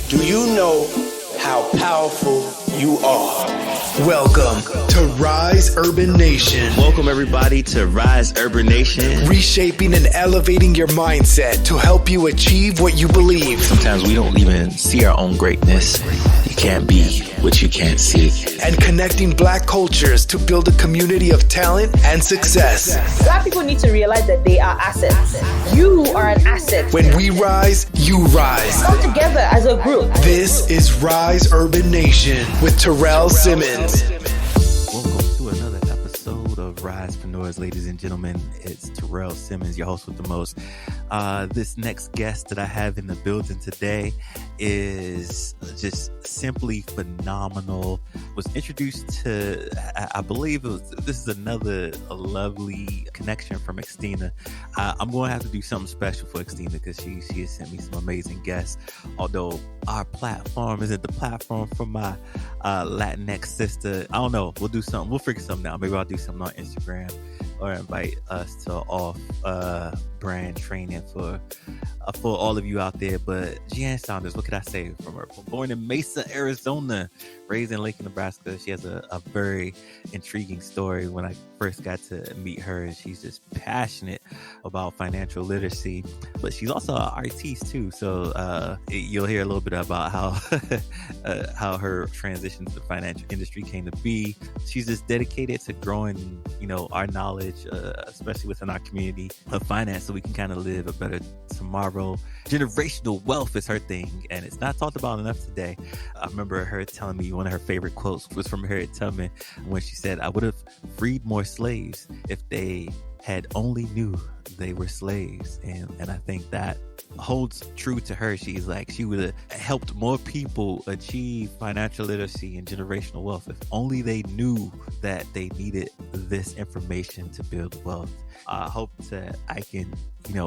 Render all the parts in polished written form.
Do you know how powerful you are? Welcome to Rise Urban Nation. Welcome everybody to Rise Urban Nation. Reshaping and elevating your mindset to help you achieve what you believe. Sometimes we don't even see our own greatness. You can't be what you can't see. And connecting Black cultures to build a community of talent and success. Black people need to realize that they are assets. You are an asset. When we rise, you rise. Come together as a group. This is Rise Urban Nation with Terrell Simmons. Welcome to another episode of Risepreneurs, ladies and gentlemen. It's Terrell Simmons, your host with the most. This next guest that I have in the building today is just simply phenomenal. Was introduced to, I believe this is another lovely connection from Xtina. I'm going to have to do something special for Xtina because she has sent me some amazing guests. Although our platform isn't the platform for my Latinx sister. I don't know. We'll do something. We'll figure something out. Maybe I'll do something on Instagram or invite us to off brand training for all of you out there. But Gian Saunders, what could I say from her? Born in Mesa, Arizona, raised in Lincoln, Nebraska. She has a very intriguing story. When I first got to meet her, she's just passionate about financial literacy, but she's also an artiste too. So you'll hear a little bit about how her transition to the financial industry came to be. She's just dedicated to growing, our knowledge, especially within our community of finance, so we can kind of live a better tomorrow. Generational wealth is her thing, and it's not talked about enough today. I remember her telling me one of her favorite quotes was from Harriet Tubman when she said, "I would have freed more slaves if they had only knew they were slaves." And I think that holds true to her. She's like, she would have helped more people achieve financial literacy and generational wealth if only they knew that they needed this information to build wealth. I hope that I can,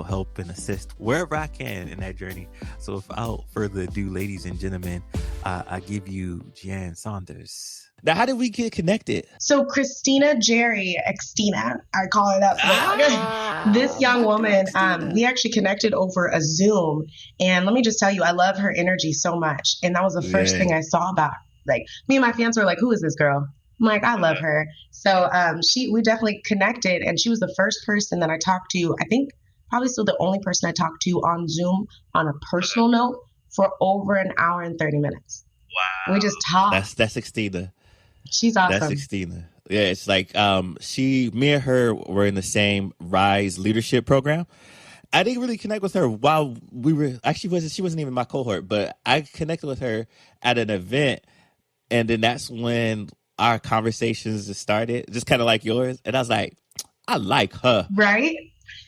help and assist wherever I can in that journey. So without further ado, ladies and gentlemen, I give you Gian Saunders. Now, how did we get connected? So Christina Jerry Xtina, I call her that. This young woman, we actually connected over a Zoom. And let me just tell you, I love her energy so much. And that was the first thing I saw about her. Like, me and my fans were like, who is this girl? I'm like, I love her. So we definitely connected. And she was the first person that I talked to. I think probably still the only person I talked to on Zoom on a personal note for over an hour and 30 minutes. Wow. We just talked. That's Xtina. She's awesome. That's Xtina. Yeah, it's like me and her were in the same Rise leadership program. I didn't really connect with her while we were she wasn't even my cohort, but I connected with her at an event, and then that's when our conversations just started, just kind of like yours. And I was like, I like her. Right?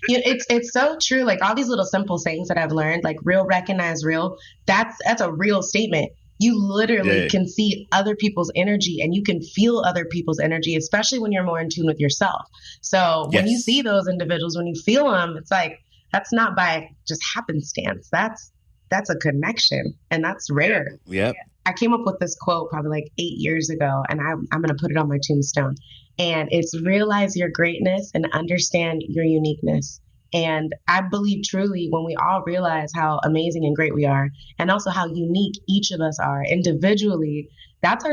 It's so true. Like all these little simple sayings that I've learned, like real recognize real. That's a real statement. You literally can see other people's energy and you can feel other people's energy, especially when you're more in tune with yourself. So when you see those individuals, when you feel them, it's like, that's not by just happenstance. That's a connection, and that's rare. Yep. I came up with this quote probably like 8 years ago, and I'm going to put it on my tombstone. And it's realize your greatness and understand your uniqueness. And I believe truly when we all realize how amazing and great we are, and also how unique each of us are individually, that's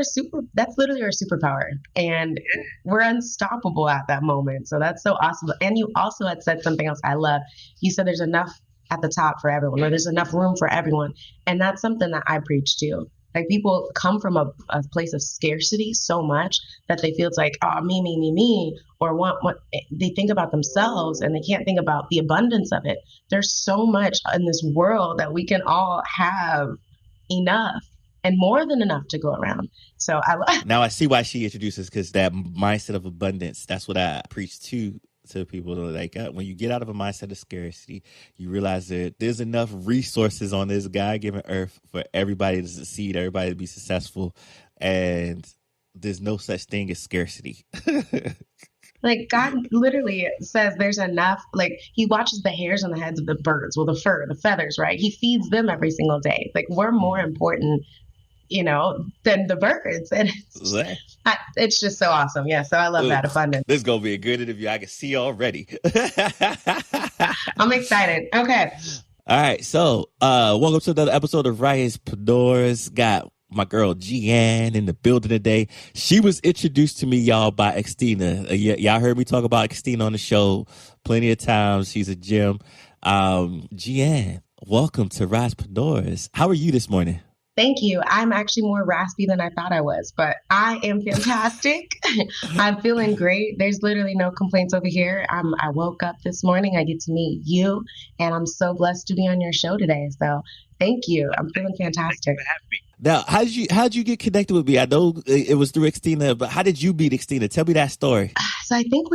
literally our superpower. And we're unstoppable at that moment. So that's so awesome. And you also had said something else I love. You said there's enough at the top for everyone, or there's enough room for everyone. And that's something that I preach too. Like people come from a place of scarcity so much that they feel it's like, oh, me, or what they think about themselves and they can't think about the abundance of it. There's so much in this world that we can all have enough and more than enough to go around. So Now I see why she introduces, because that mindset of abundance, that's what I preach to people. Like when you get out of a mindset of scarcity, you realize that there's enough resources on this God-given earth for everybody to succeed, everybody to be successful, and there's no such thing as scarcity. Like God literally says there's enough. Like he watches the hairs on the heads of the birds, well, the fur, the feathers, right? He feeds them every single day. Like we're more important, than the birds. And it's just so awesome. Yeah. So I love that abundance. This is going to be a good interview. I can see already. I'm excited. Okay. All right, so welcome to another episode of Rispreneurs. Got my girl Gian in the building today. She was introduced to me, y'all, by Xtina. Y'all heard me talk about Xtina on the show plenty of times. She's a gem. Gian, welcome to Rispreneurs. How are you this morning? Thank you. I'm actually more raspy than I thought I was, but I am fantastic. I'm feeling great. There's literally no complaints over here. I woke up this morning. I get to meet you, and I'm so blessed to be on your show today. So thank you. I'm feeling fantastic. Now, how'd you get connected with me? I know it was through Xtina, but how did you meet Xtina? Tell me that story. So I think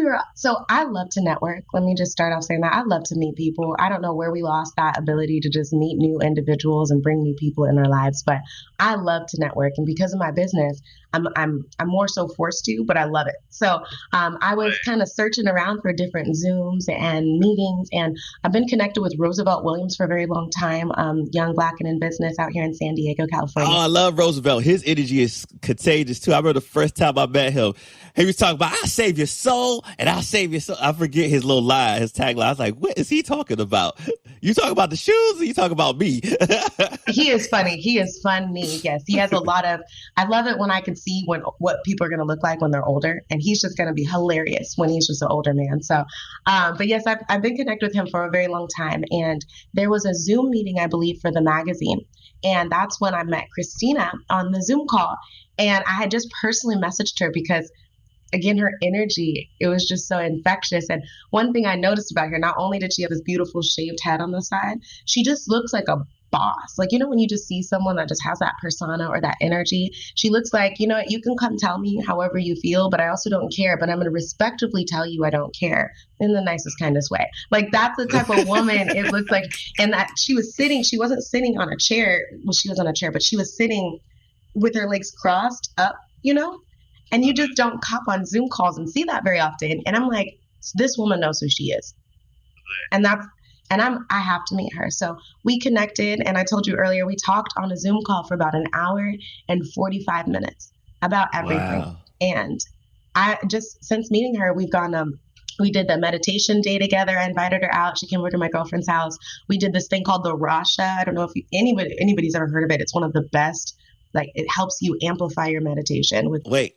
I love to network. Let me just start off saying that I love to meet people. I don't know where we lost that ability to just meet new individuals and bring new people in our lives, but I love to network. And because of my business, I'm more so forced to, but I love it. So I was kind of searching around for different Zooms and meetings, and I've been connected with Roosevelt Williams for a very long time, young Black and in business out here in San Diego, California. Oh, I love Roosevelt. His energy is contagious too. I remember the first time I met him, he was talking about, I'll save your soul and I'll save your soul. I forget his little line, his tagline. I was like, what is he talking about? You talking about the shoes or you talking about me? He is funny. He is funny. Yes. He has a lot of, I love it when I can see what people are going to look like when they're older. And he's just going to be hilarious when he's just an older man. So, but yes, I've been connected with him for a very long time. And there was a Zoom meeting, I believe, for the magazine. And that's when I met Christina on the Zoom call. And I had just personally messaged her because, again, her energy, it was just so infectious. And one thing I noticed about her, not only did she have this beautiful shaved head on the side, she just looks like a boss. Like, you know, when you just see someone that just has that persona or that energy, she looks like, you know, you can come tell me however you feel, but I also don't care. But I'm going to respectively tell you I don't care in the nicest, kindest way. Like, that's the type of woman it looks like. And that she wasn't sitting on a chair. Well, she was on a chair, but she was sitting with her legs crossed up, you know? And you just don't cop on Zoom calls and see that very often. And I'm like, this woman knows who she is. And I have to meet her. So we connected, and I told you earlier, we talked on a Zoom call for about an hour and 45 minutes about everything. Wow. And I just, since meeting her, we've gone, we did the meditation day together. I invited her out. She came over to my girlfriend's house. We did this thing called the Rasha. I don't know if anybody's ever heard of it. It's one of the best. Like, it helps you amplify your meditation. Tell me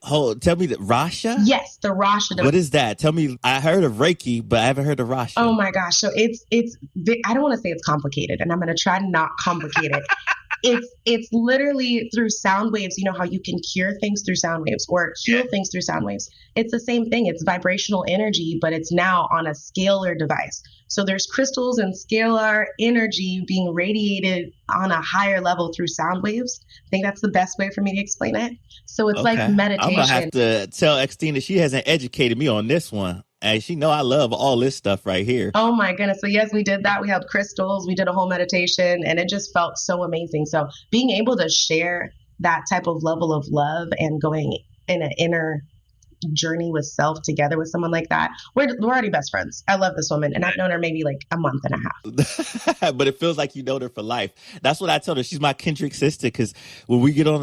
the Rasha? Yes, the Rasha. What is that? Tell me. I heard of Reiki, but I haven't heard of Rasha. Oh my gosh. So it's I don't want to say it's complicated, and I'm going to try to not complicate it. It's literally through sound waves. You know how you can cure things through sound waves or heal things through sound waves. It's the same thing. It's vibrational energy, but it's now on a scalar device. So there's crystals and scalar energy being radiated on a higher level through sound waves. I think that's the best way for me to explain it. So it's like meditation. I'm going to have to tell Xtina she hasn't educated me on this one. And she know I love all this stuff right here. Oh my goodness. So yes, we did that. We had crystals. We did a whole meditation, and it just felt so amazing. So being able to share that type of level of love and going in an inner journey with self together with someone like that, we're already best friends. I love this woman, and I've known her maybe like a month and a half. But it feels like you know her for life. That's what I told her. She's my Kendrick sister, because when we get on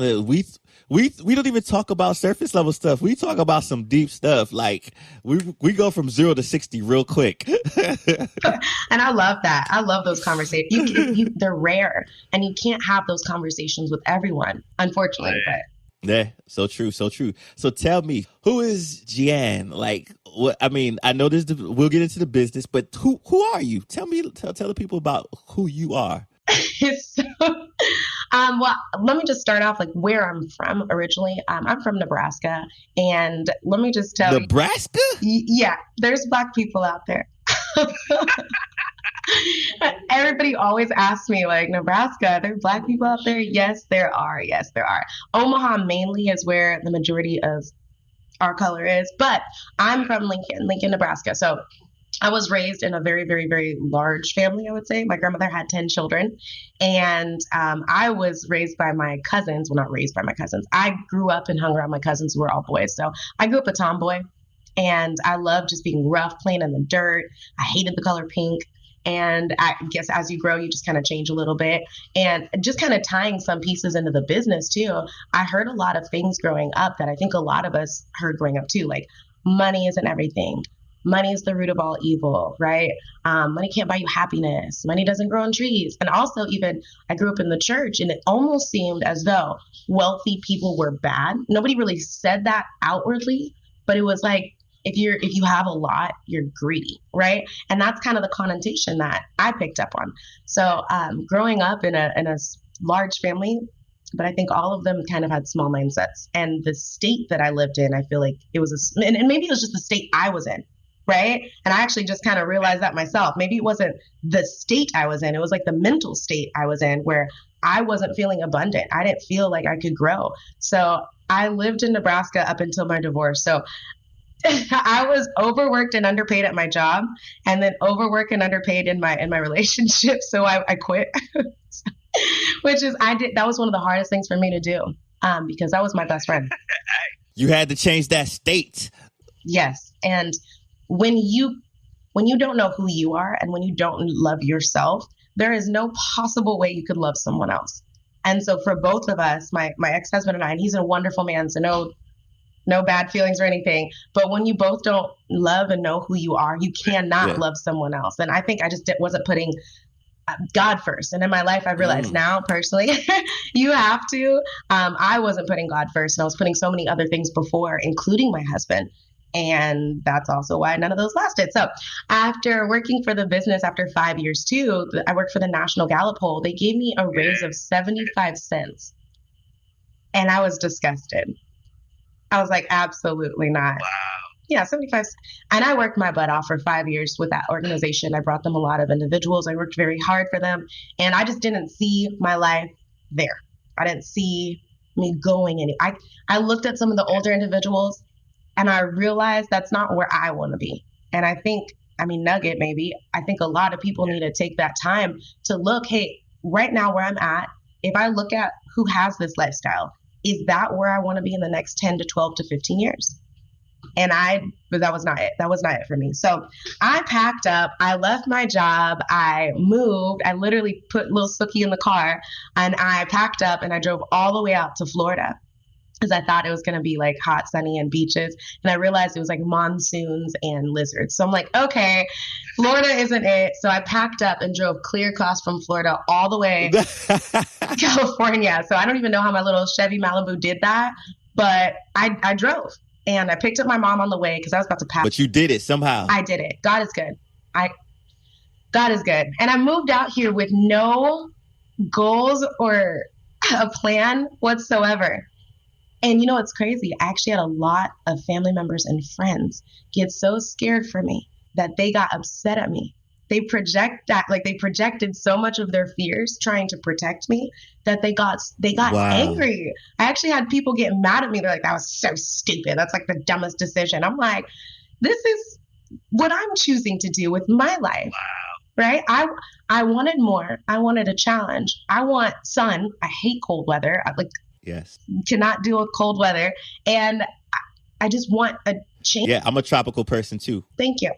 we don't even talk about surface level stuff. We talk about some deep stuff. Like we go from 0 to 60 real quick. And I love that. I love those conversations. They're rare, and you can't have those conversations with everyone, unfortunately. But yeah, so true, so true. So tell me, who is Gian? Like, what? I mean, I know we'll get into the business, but who are you? Tell the people about who you are. Well, let me just start off like where I'm from originally. I'm from Nebraska, and let me just tell Nebraska? Yeah, there's Black people out there. Everybody always asks me, like, Nebraska, are there Black people out there? Yes, there are. Yes, there are. Omaha mainly is where the majority of our color is, but I'm from Lincoln, Nebraska. So I was raised in a very, very, very large family, I would say. My grandmother had 10 children, and I was raised by my cousins. Well, not raised by my cousins. I grew up and hung around my cousins who were all boys. So I grew up a tomboy, and I loved just being rough, playing in the dirt. I hated the color pink. And I guess as you grow, you just kind of change a little bit. And just kind of tying some pieces into the business too, I heard a lot of things growing up that I think a lot of us heard growing up too, like money isn't everything. money is the root of all evil, right? Money can't buy you happiness. Money doesn't grow on trees. And also, even I grew up in the church, and it almost seemed as though wealthy people were bad. Nobody really said that outwardly, but it was like, if you have a lot, you're greedy, right? And that's kind of the connotation that I picked up on. So growing up in a large family, but I think all of them kind of had small mindsets. And the state that I lived in, I feel like it was and maybe it was just the state I was in, right? And I actually just kind of realized that myself. Maybe it wasn't the state I was in. It was like the mental state I was in, where I wasn't feeling abundant. I didn't feel like I could grow. So I lived in Nebraska up until my divorce. So I was overworked and underpaid at my job, and then overworked and underpaid in my relationship. So I quit, which is that was one of the hardest things for me to do, because that was my best friend. You had to change that state. Yes, and when you don't know who you are, and when you don't love yourself, there is no possible way you could love someone else. And so for both of us, my ex-husband and I, and he's a wonderful man, so no bad feelings or anything. But when you both don't love and know who you are, you cannot love someone else. And I think I just wasn't putting God first. And in my life, I've realized now personally, you have to. I wasn't putting God first, and I was putting so many other things before, including my husband. And that's also why none of those lasted. So after working for the business after 5 years too, I worked for the National Gallup poll. They gave me a raise of 75 cents. And I was disgusted. I was like, absolutely not. Wow. Yeah, 75. And I worked my butt off for 5 years with that organization. I brought them a lot of individuals. I worked very hard for them. And I just didn't see my life there. I didn't see me going anywhere. I looked at some of the older individuals, and I realized that's not where I want to be. And I think, Nugget, maybe, I think a lot of people need to take that time to look, hey, right now where I'm at, if I look at who has this lifestyle, is that where I want to be in the next 10 to 12 to 15 years? But that was not it. That was not it for me. So I packed up, I left my job, I moved, I literally put little Sookie in the car, and I packed up and I drove all the way out to Florida, because I thought it was going to be like hot, sunny, and beaches. And I realized it was like monsoons and lizards. So I'm like, okay, Florida isn't it. So I packed up and drove clear across from Florida all the way to California. So I don't even know how my little Chevy Malibu did that, but I drove. And I picked up my mom on the way because I was about to pass. But you did it somehow. I did it. God is good. God is good. And I moved out here with no goals or a plan whatsoever. And you know what's crazy? I actually had a lot of family members and friends get so scared for me that they got upset at me. They projected so much of their fears trying to protect me that they got angry. I actually had people get mad at me. They're like, that was so stupid. That's like the dumbest decision. I'm like, this is what I'm choosing to do with my life. Wow. Right? I wanted more. I wanted a challenge. I want sun. I hate cold weather. Yes. Cannot deal with cold weather. And I just want a change. Yeah, I'm a tropical person too. Thank you.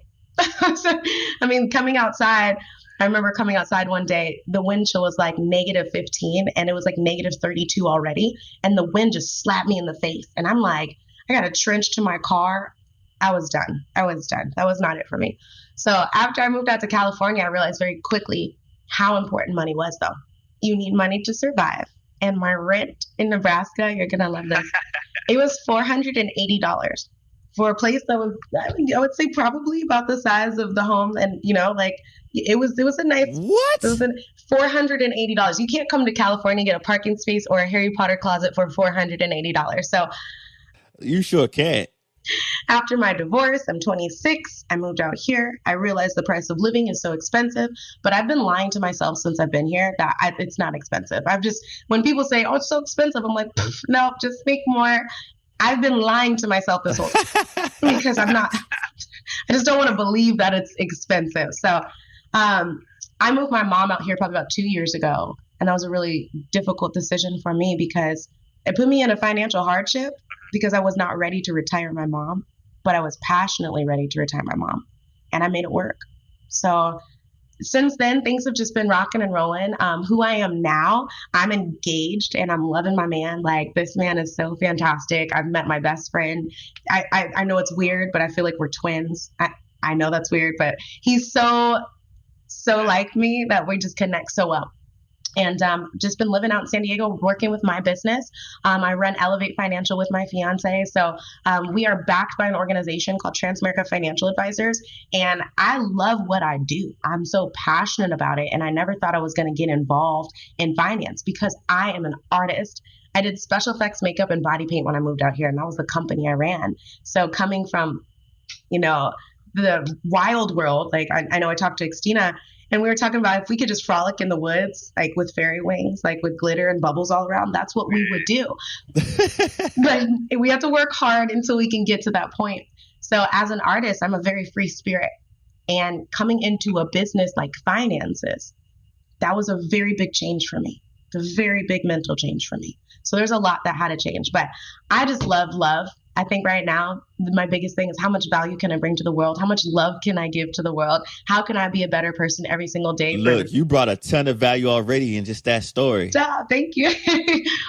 Coming outside, I remember coming outside one day, the wind chill was like -15 and it was like -32 already. And the wind just slapped me in the face. And I'm like, I got a trench to my car. I was done. That was not it for me. So after I moved out to California, I realized very quickly how important money was, though. You need money to survive. And my rent in Nebraska, you're going to love this. It was $480 for a place that was, I would say probably about the size of the home. And, it was a nice, what? It was $480. You can't come to California and get a parking space or a Harry Potter closet for $480. So you sure can't. After my divorce, I'm 26. I moved out here. I realized the price of living is so expensive, but I've been lying to myself since I've been here that it's not expensive. When people say, oh, it's so expensive, I'm like, no, just make more. I've been lying to myself this whole time because I just don't want to believe that it's expensive. So I moved my mom out here probably about 2 years ago. And that was a really difficult decision for me because it put me in a financial hardship because I was not ready to retire my mom, but I was passionately ready to retire my mom, and I made it work. So since then, things have just been rocking and rolling. Who I am now, I'm engaged and I'm loving my man. Like, this man is so fantastic. I've met my best friend. I know it's weird, but I feel like we're twins. I know that's weird, but he's so like me that we just connect so well. And just been living out in San Diego, working with my business. I run Elevate Financial with my fiance. So we are backed by an organization called Transamerica Financial Advisors. And I love what I do. I'm so passionate about it. And I never thought I was going to get involved in finance because I am an artist. I did special effects makeup and body paint when I moved out here. And that was the company I ran. So coming from, the wild world, like I know I talked to Xtina, and we were talking about if we could just frolic in the woods, like with fairy wings, like with glitter and bubbles all around, that's what we would do. But we have to work hard until we can get to that point. So as an artist, I'm a very free spirit. And coming into a business like finances, that was a very big change for me, a very big mental change for me. So there's a lot that had to change. But I just love love. I think right now, my biggest thing is how much value can I bring to the world? How much love can I give to the world? How can I be a better person every single day? Look, you brought a ton of value already in just that story. Thank you.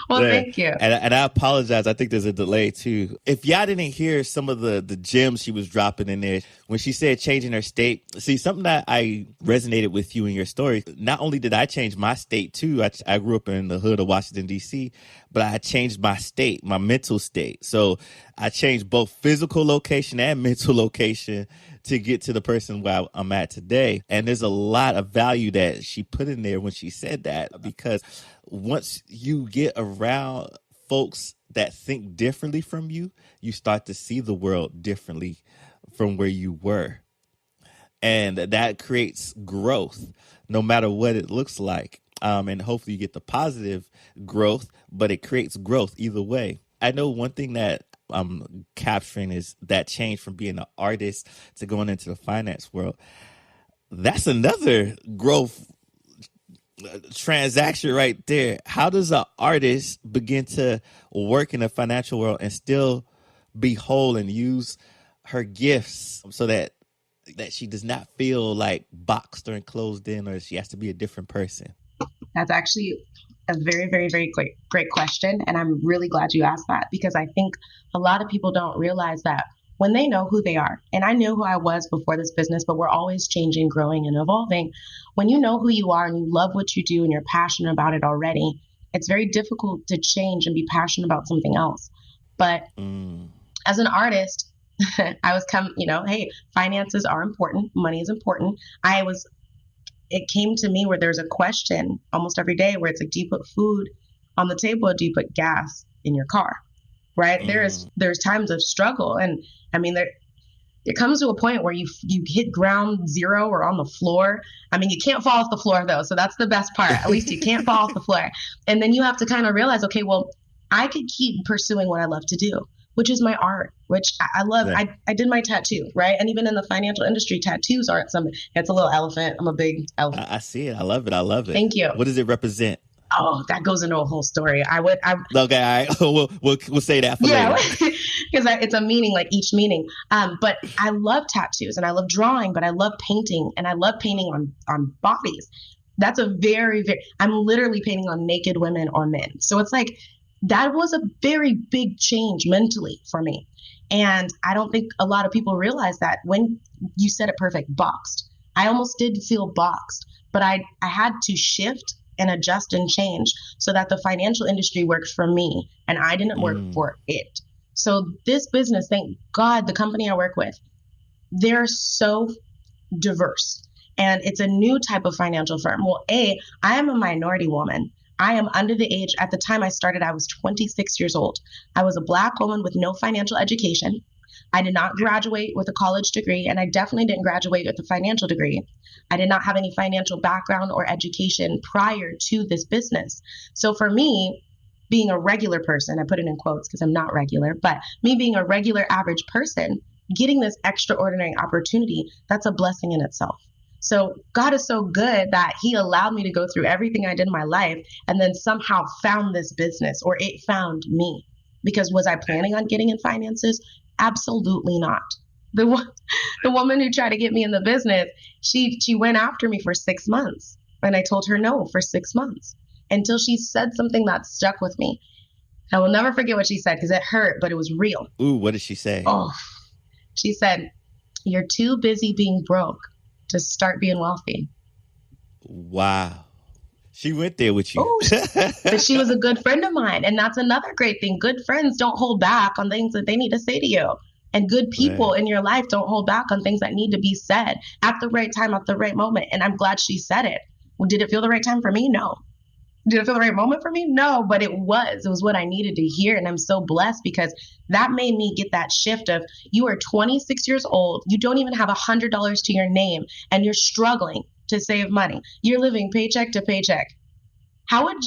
Well, yeah. Thank you. And I apologize. I think there's a delay too. If y'all didn't hear some of the gems she was dropping in there, when she said changing her state, see, something that I resonated with you in your story, not only did I change my state too, I grew up in the hood of Washington, D.C., but I changed my state, my mental state. So I changed both physical location and mental location to get to the person where I'm at today. And there's a lot of value that she put in there when she said that, because once you get around folks that think differently from you, you start to see the world differently from where you were. And that creates growth, no matter what it looks like. And hopefully you get the positive growth, but it creates growth either way. I know one thing that I'm capturing is that change from being an artist to going into the finance world. That's another growth transaction right there. How does an artist begin to work in the financial world and still be whole and use her gifts so that she does not feel like boxed or enclosed in, or she has to be a different person? That's actually a very, very, very great question. And I'm really glad you asked that, because I think a lot of people don't realize that when they know who they are, and I knew who I was before this business, but we're always changing, growing, and evolving. When you know who you are and you love what you do and you're passionate about it already, it's very difficult to change and be passionate about something else. But as an artist, I was hey, finances are important. Money is important. It came to me where there's a question almost every day where it's like, do you put food on the table or do you put gas in your car? Right? There's times of struggle. And I mean, it comes to a point where you hit ground zero or on the floor. I mean, you can't fall off the floor though. So that's the best part. At least you can't fall off the floor. And then you have to kind of realize, okay, well, I could keep pursuing what I love to do, which is my art, which I love. Yeah. I did my tattoo, right? And even in the financial industry, tattoos aren't something. It's a little elephant. I'm a big elephant. I see it. I love it. Thank you. What does it represent? Oh, that goes into a whole story. Okay, all right. We'll say that for later. Because it's a meaning, like each meaning. But I love tattoos and I love drawing, but I love painting, and I love painting on bodies. That's a very, very, I'm literally painting on naked women or men. So it's like, that was a very big change mentally for me. And I don't think a lot of people realize that. When you said it perfect, boxed. I almost did feel boxed, but I had to shift and adjust and change so that the financial industry worked for me and I didn't work for it. So this business, thank God, the company I work with, they're so diverse. And it's a new type of financial firm. Well, I am a minority woman. I am under the age. At the time I started, I was 26 years old. I was a Black woman with no financial education. I did not graduate with a college degree, and I definitely didn't graduate with a financial degree. I did not have any financial background or education prior to this business. So for me, being a regular person, I put it in quotes because I'm not regular, but me being a regular average person, getting this extraordinary opportunity, that's a blessing in itself. So God is so good that he allowed me to go through everything I did in my life and then somehow found this business, or it found me. Because was I planning on getting in finances? Absolutely not. The woman who tried to get me in the business, she went after me for 6 months. And I told her no for 6 months until she said something that stuck with me. I will never forget what she said because it hurt, but it was real. Ooh, what did she say? Oh, she said, You're too busy being broke to start being wealthy. Wow. She went there with you. Oh, but she was a good friend of mine. And that's another great thing. Good friends don't hold back on things that they need to say to you. And good people in your life don't hold back on things that need to be said at the right time, at the right moment. And I'm glad she said it. Did it feel the right time for me? No. Did it feel the right moment for me? No, but it was. It was what I needed to hear. And I'm so blessed because that made me get that shift of, you are 26 years old. You don't even have $100 to your name and you're struggling to save money. You're living paycheck to paycheck. How would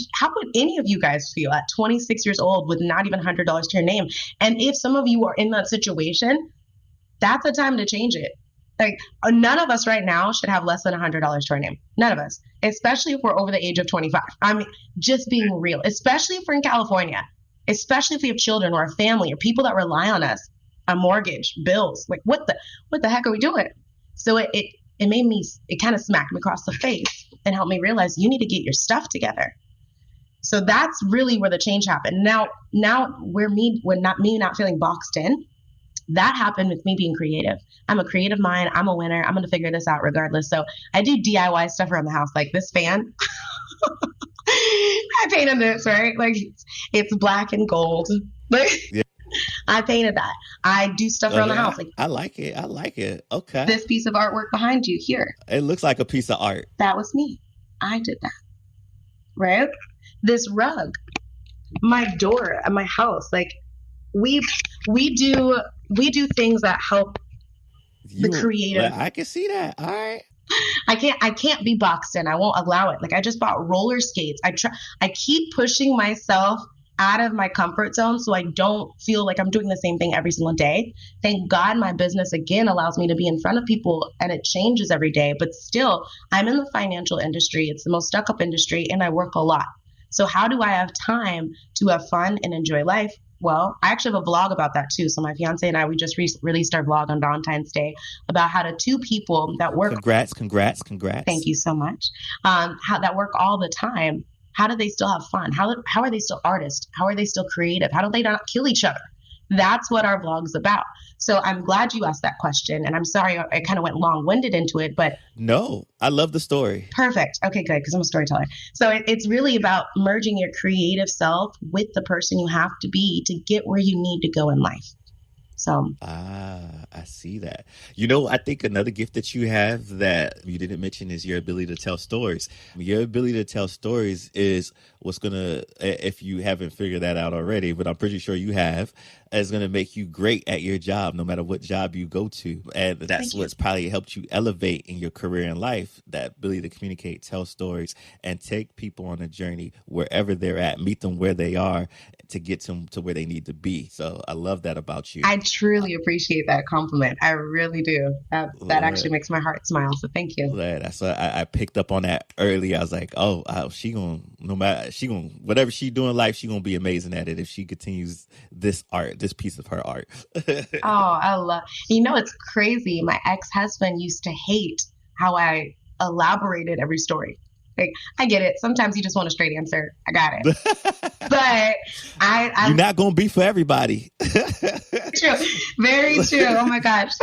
any of you guys feel at 26 years old with not even $100 to your name? And if some of you are in that situation, that's the time to change it. Like, none of us right now should have less than $100 to our name. None of us, especially if we're over the age of 25. I mean, just being real, especially if we're in California, especially if we have children or a family or people that rely on us, a mortgage, bills. Like, what the heck are we doing? So it made me, it kind of smacked me across the face and helped me realize you need to get your stuff together. So that's really where the change happened. Now we're not feeling boxed in. That happened with me being creative. I'm a creative mind. I'm a winner. I'm going to figure this out regardless. So I do DIY stuff around the house, like this fan. I painted this, right? Like it's black and gold. Yeah. I painted that. I do stuff around the house. Like, I like it. Okay. This piece of artwork behind you here. It looks like a piece of art. That was me. I did that. Right? This rug, my door at my house. Like we do things that help the creative. I can see that. All right. I can't be boxed in. I won't allow it. Like I just bought roller skates. I keep pushing myself out of my comfort zone so I don't feel like I'm doing the same thing every single day. Thank God my business again allows me to be in front of people and it changes every day. But still, I'm in the financial industry. It's the most stuck up industry and I work a lot. So how do I have time to have fun and enjoy life? Well, I actually have a vlog about that too. So my fiance and I, we just released our vlog on Valentine's Day about how two people that work. Congrats. Thank you so much. How that work all the time. How do they still have fun? How are they still artists? How are they still creative? How do they not kill each other? That's what our vlog's about. So I'm glad you asked that question. And I'm sorry I kind of went long-winded into it, but... No, I love the story. Perfect. Okay, good, because I'm a storyteller. So it's really about merging your creative self with the person you have to be to get where you need to go in life. So I see that. I think another gift that you have that you didn't mention is your ability to tell stories. Your ability to tell stories is what's gonna, if you haven't figured that out already, but I'm pretty sure you have, is gonna make you great at your job, no matter what job you go to. And that's what's probably helped you elevate in your career and life, that ability to communicate, tell stories, and take people on a journey wherever they're at, meet them where they are to get them to where they need to be. So I love that about you. I truly appreciate that compliment. I really do. That actually makes my heart smile. So thank you. That's why I picked up on that early. I was like, whatever she do in life, she gonna be amazing at it if she continues this piece of her art. I love. It's crazy. My ex-husband used to hate how I elaborated every story. Like, I get it. Sometimes you just want a straight answer. I got it. But you're not going to be for everybody. True. Very true. Oh my gosh.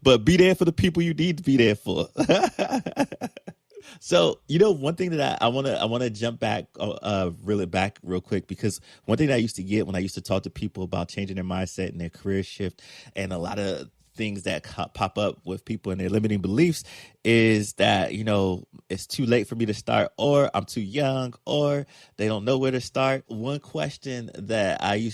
But be there for the people you need to be there for. So, one thing that I want to jump back, real quick, because one thing that I used to get when I used to talk to people about changing their mindset and their career shift, and a lot of things that pop up with people and their limiting beliefs, is that, it's too late for me to start, or I'm too young, or they don't know where to start. One question that I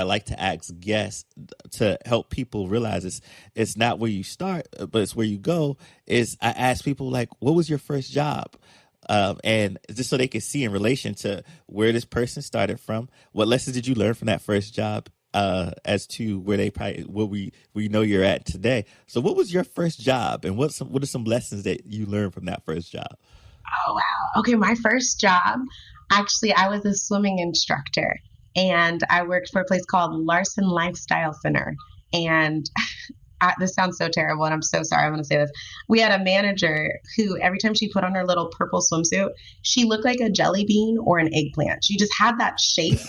like to ask guests to help people realize it's not where you start, but it's where you go, is I ask people, like, what was your first job? And just so they can see in relation to where this person started from, what lessons did you learn from that first job, as to where we know you're at today. So what was your first job, and what are some lessons that you learned from that first job? Oh, wow. Okay. My first job, actually, I was a swimming instructor, and I worked for a place called Larson Lifestyle Center. And this sounds so terrible, and I'm so sorry I'm going to say this. We had a manager who, every time she put on her little purple swimsuit, she looked like a jelly bean or an eggplant. She just had that shape.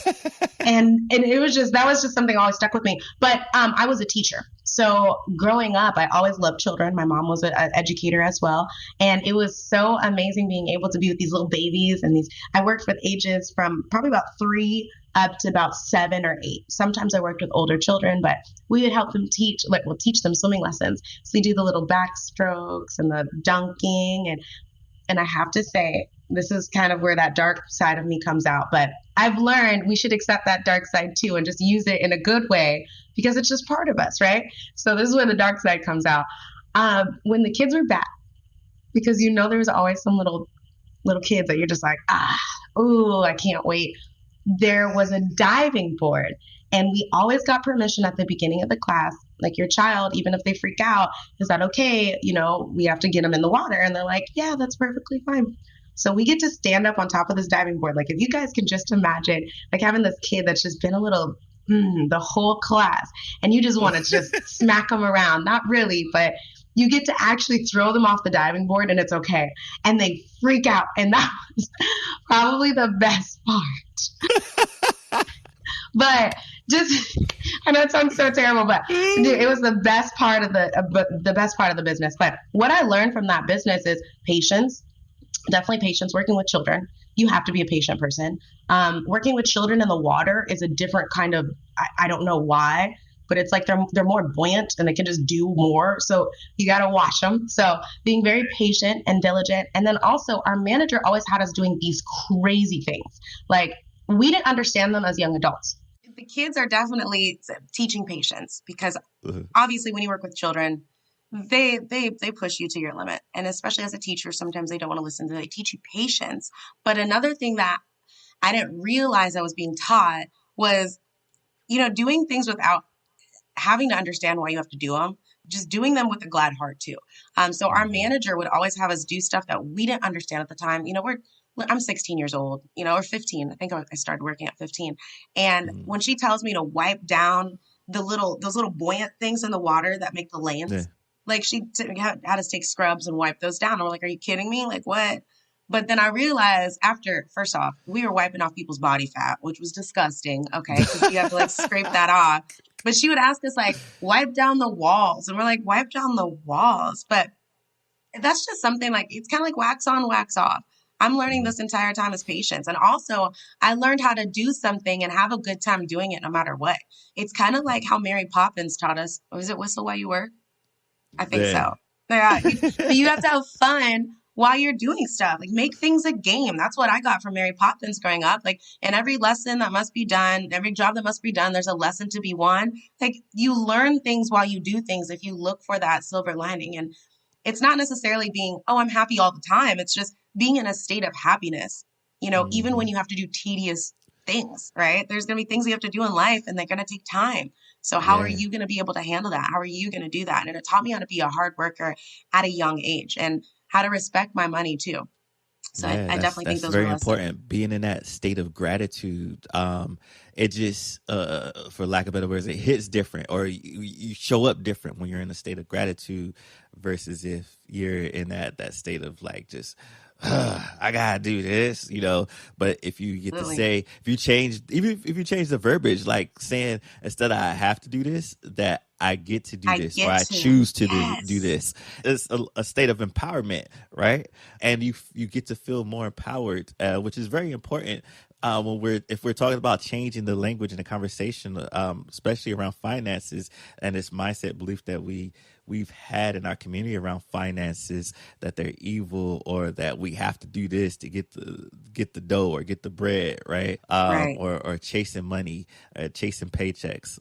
and that was just something that always stuck with me. But I was a teacher. So growing up, I always loved children. My mom was an educator as well. And it was so amazing being able to be with these little babies and I worked with ages from probably about 3 up to about 7 or 8. Sometimes I worked with older children, but we would help them teach them swimming lessons. So they do the little backstrokes and the dunking. And I have to say, this is kind of where that dark side of me comes out. But I've learned we should accept that dark side too and just use it in a good way because it's just part of us, right? So this is where the dark side comes out. When the kids were back, because there's always some little kids that you're just like, I can't wait. There was a diving board, and we always got permission at the beginning of the class. Like, your child, even if they freak out, is that okay? We have to get them in the water. And they're like, yeah, that's perfectly fine. So we get to stand up on top of this diving board. Like, if you guys can just imagine, like, having this kid that's just been a little the whole class, and you just want to just smack them around. Not really, but you get to actually throw them off the diving board, and it's okay. And they freak out. And that was probably the best part. But I know it sounds so terrible, but it was the best part of the business. But what I learned from that business is patience. Definitely patience. Working with children, you have to be a patient person. Working with children in the water is a different kind of, I don't know why, but it's like they're more buoyant and they can just do more. So you got to watch them. So being very patient and diligent. And then also our manager always had us doing these crazy things. Like, we didn't understand them as young adults. The kids are definitely teaching patience because obviously when you work with children, they push you to your limit. And especially as a teacher, sometimes they don't want to listen to, they teach you patience. But another thing that I didn't realize I was being taught was, doing things without having to understand why you have to do them, just doing them with a glad heart too. So our manager would always have us do stuff that we didn't understand at the time. I'm 16 years old, or 15. I think I started working at 15. And when she tells me to wipe down those little buoyant things in the water that make the lanes, like she had us take scrubs and wipe those down. And we're like, are you kidding me? Like, what? But then I realized first off, we were wiping off people's body fat, which was disgusting. Okay. Because you have to scrape that off. But she would ask us wipe down the walls. And we're like, wipe down the walls. But that's just something it's kind of like wax on, wax off. I'm learning this entire time is patience. And also I learned how to do something and have a good time doing it no matter what. It's kind of like how Mary Poppins taught us. Was it whistle while you work? I think so. Yeah. But you have to have fun while you're doing stuff. Make things a game. That's what I got from Mary Poppins growing up. In every lesson that must be done, every job that must be done, there's a lesson to be won. You learn things while you do things if you look for that silver lining. And it's not necessarily being, I'm happy all the time. It's just being in a state of happiness, even when you have to do tedious things, right? There's going to be things you have to do in life and they're going to take time. So how are you going to be able to handle that? How are you going to do that? And it taught me how to be a hard worker at a young age and how to respect my money too. So I definitely think those are very important. Being in that state of gratitude, it just, for lack of better words, it hits different, or you show up different when you're in a state of gratitude versus if you're in that state of just, I gotta do this, But if you get to say, if you change the verbiage, saying instead of I have to do this, that I get to do this, or I choose to do this. It's a state of empowerment, right? And you get to feel more empowered, which is very important if we're talking about changing the language in the conversation, especially around finances and this mindset belief that we've had in our community around finances, that they're evil or that we have to do this to get the dough or get the bread, right? Or chasing money, chasing paychecks.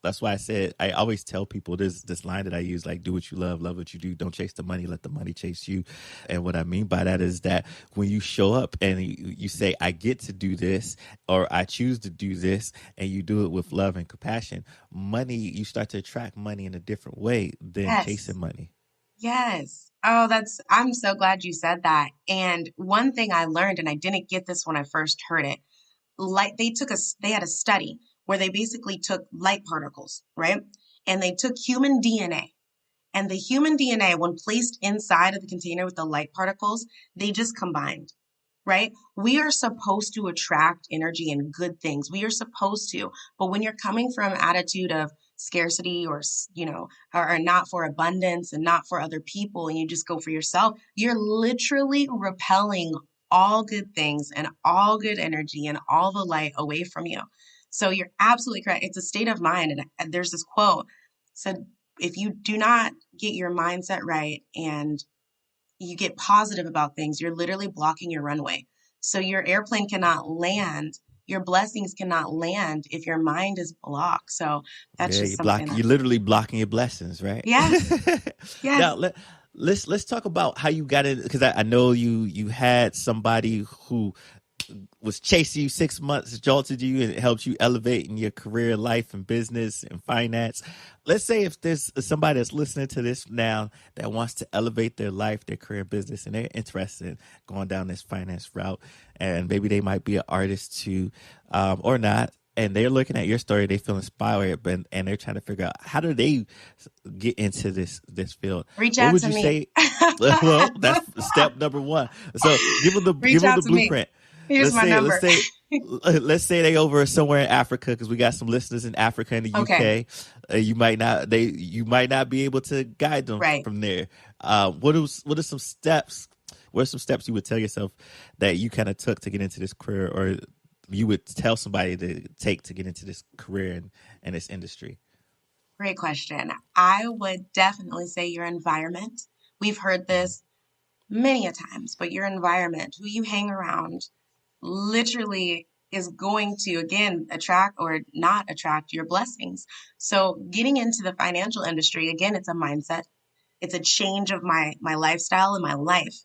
That's why I said, I always tell people this line that I use, do what you love what you do. Don't chase the money, let the money chase you. And what I mean by that is that when you show up and you say, I get to do this, or I choose to do this, and you do it with love and compassion, you start to attract money in a different way than chasing money. Yes. Oh, I'm so glad you said that. And one thing I learned, and I didn't get this when I first heard it, they had a study where they basically took light particles, right? And they took human DNA. And the human DNA, when placed inside of the container with the light particles, they just combined, right? We are supposed to attract energy and good things. We are supposed to. But when you're coming from an attitude of scarcity or, or not for abundance and not for other people, and you just go for yourself, you're literally repelling all good things and all good energy and all the light away from you. So you're absolutely correct. It's a state of mind. And there's this quote said, if you do not get your mindset right and you get positive about things, you're literally blocking your runway. So your airplane cannot land. Your blessings cannot land if your mind is blocked. So that's just something you're literally blocking your blessings, right? Yes. Yes. Now let's talk about how you got in, because I know you had somebody who was chasing you 6 months, jolted you, and it helped you elevate in your career, life, and business and finance. Let's say if there's somebody that's listening to this now that wants to elevate their life, their career, business, and they're interested in going down this finance route, and maybe they might be an artist too, or not, and they're looking at your story, they feel inspired, and they're trying to figure out how do they get into this field. Reach out to me. Say? Well, that's step number one. So give them the blueprint. Here's my number. Let's say they over somewhere in Africa, because we got some listeners in Africa and the UK. You might not be able to guide them from there. What are some steps? What are some steps you would tell yourself that you kind of took to get into this career, or you would tell somebody to take to get into this career and this industry? Great question. I would definitely say your environment. We've heard this many a times, but your environment, who you hang around, literally is going to, again, attract or not attract your blessings. So getting into the financial industry, again, it's a mindset. It's a change of my lifestyle and my life.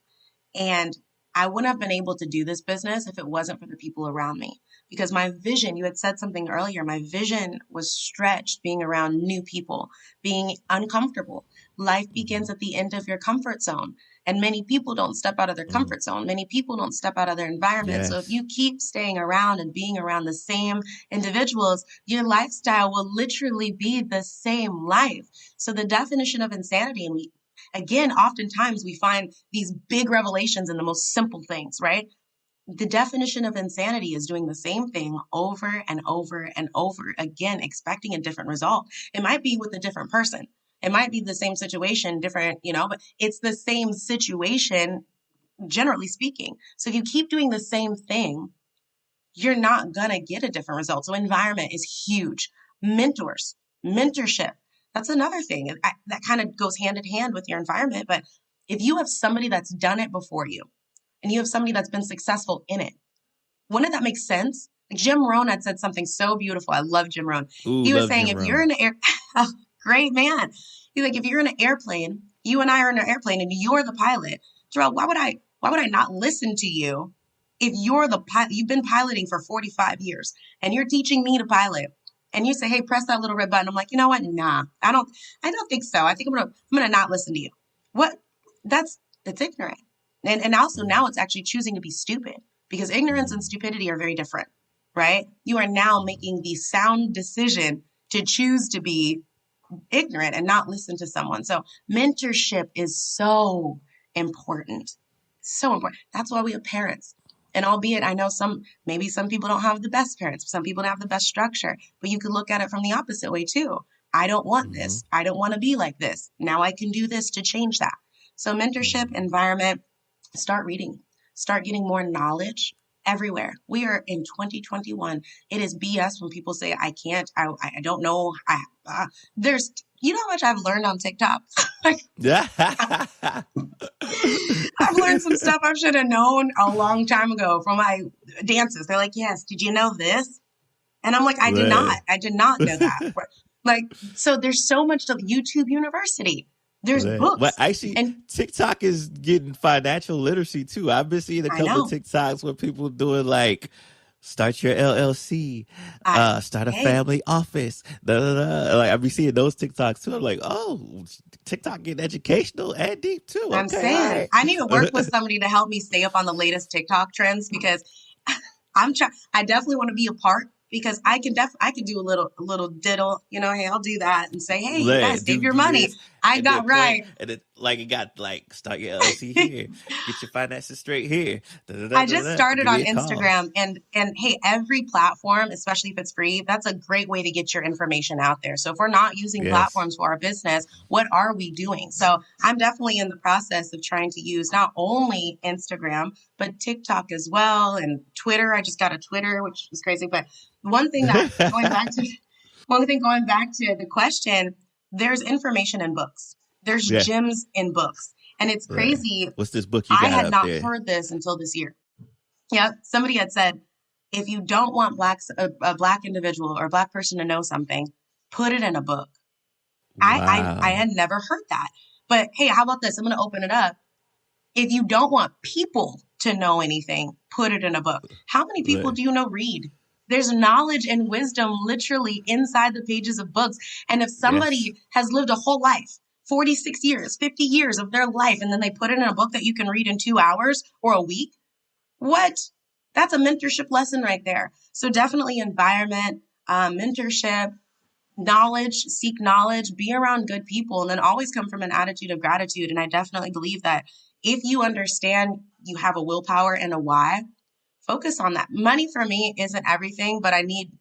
And I wouldn't have been able to do this business if it wasn't for the people around me. Because my vision, you had said something earlier, my vision was stretched being around new people, being uncomfortable. Life begins at the end of your comfort zone. And many people don't step out of their comfort zone. Many people don't step out of their environment. Yes. So if you keep staying around and being around the same individuals, your lifestyle will literally be the same life. So the definition of insanity, and oftentimes we find these big revelations in the most simple things, right? The definition of insanity is doing the same thing over and over and over again, expecting a different result. It might be with a different person. It might be the same situation, different, but it's the same situation, generally speaking. So if you keep doing the same thing, you're not going to get a different result. So environment is huge. Mentors, mentorship. That's another thing that kind of goes hand in hand with your environment. But if you have somebody that's done it before you and you have somebody that's been successful in it, wouldn't that make sense? Like Jim Rohn had said something so beautiful. I love Jim Rohn. He was saying, if you're in an great man. He's like, if you're in an airplane, you and I are in an airplane and you're the pilot, Terrell, why would I not listen to you if you're the pilot? You've been piloting for 45 years and you're teaching me to pilot. And you say, hey, press that little red button. I'm like, you know what? Nah, I don't think so. I think I'm gonna not listen to you. It's ignorant. And also now it's actually choosing to be stupid, because ignorance and stupidity are very different, right? You are now making the sound decision to choose to be ignorant and not listen to someone. So mentorship is so important. So important. That's why we have parents. And albeit I know maybe some people don't have the best parents, some people don't have the best structure, but you could look at it from the opposite way too. I don't want this. I don't want to be like this. Now I can do this to change that. So mentorship, environment, start reading, start getting more knowledge everywhere. We are in 2021. It is BS when people say, I can't, I don't know. You know how much I've learned on TikTok? I've learned some stuff I should have known a long time ago from my dances. They're like, yes, did you know this? And I'm like, I did not know that. So there's so much to YouTube University. There's books. But actually, TikTok is getting financial literacy too. I've been seeing a couple of TikToks where people doing like, start your LLC, start a family office. Like I've been seeing those TikToks too. I'm like, oh, TikTok getting educational and deep too. I'm saying, right. I need to work with somebody to help me stay up on the latest TikTok trends, because I definitely want to be a part. Because I can do a little diddle, hey, I'll do that and say, hey, you guys, save your money. I got right. And Like it got like start your LLC here, get your finances straight here. I just started Give on me a call. Instagram and hey, every platform, especially if it's free, that's a great way to get your information out there. So if we're not using platforms for our business, what are we doing? So I'm definitely in the process of trying to use not only Instagram, but TikTok as well, and Twitter. I just got a Twitter, which is crazy. But one thing going back to the question, there's information in books. There's gems in books. And it's crazy. What's this book you got I had up not there? heard this until this year. Yeah, somebody had said, if you don't want a black individual or a black person to know something, put it in a book. Wow. I had never heard that. But hey, how about this? I'm going to open it up. If you don't want people to know anything, put it in a book. How many people do you know read? There's knowledge and wisdom literally inside the pages of books. And if somebody has lived a whole life, 46 years, 50 years of their life, and then they put it in a book that you can read in 2 hours or a week, what? That's a mentorship lesson right there. So definitely environment, mentorship, knowledge, seek knowledge, be around good people, and then always come from an attitude of gratitude. And I definitely believe that if you understand you have a willpower and a why, focus on that. Money for me isn't everything, but I need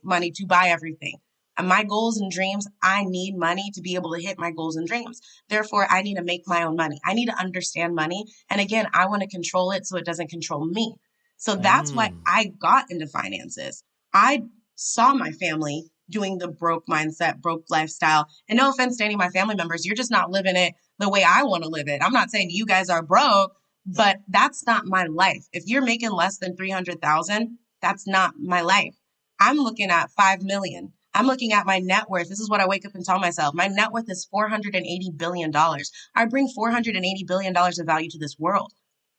money to buy everything. And my goals and dreams, I need money to be able to hit my goals and dreams. Therefore, I need to make my own money. I need to understand money. And again, I want to control it so it doesn't control me. So that's why I got into finances. I saw my family doing the broke mindset, broke lifestyle. And no offense to any of my family members, you're just not living it the way I want to live it. I'm not saying you guys are broke, but that's not my life. If you're making less than 300,000, that's not my life. I'm looking at 5 million. I'm looking at my net worth. This is what I wake up and tell myself. My net worth is $480 billion. I bring $480 billion of value to this world.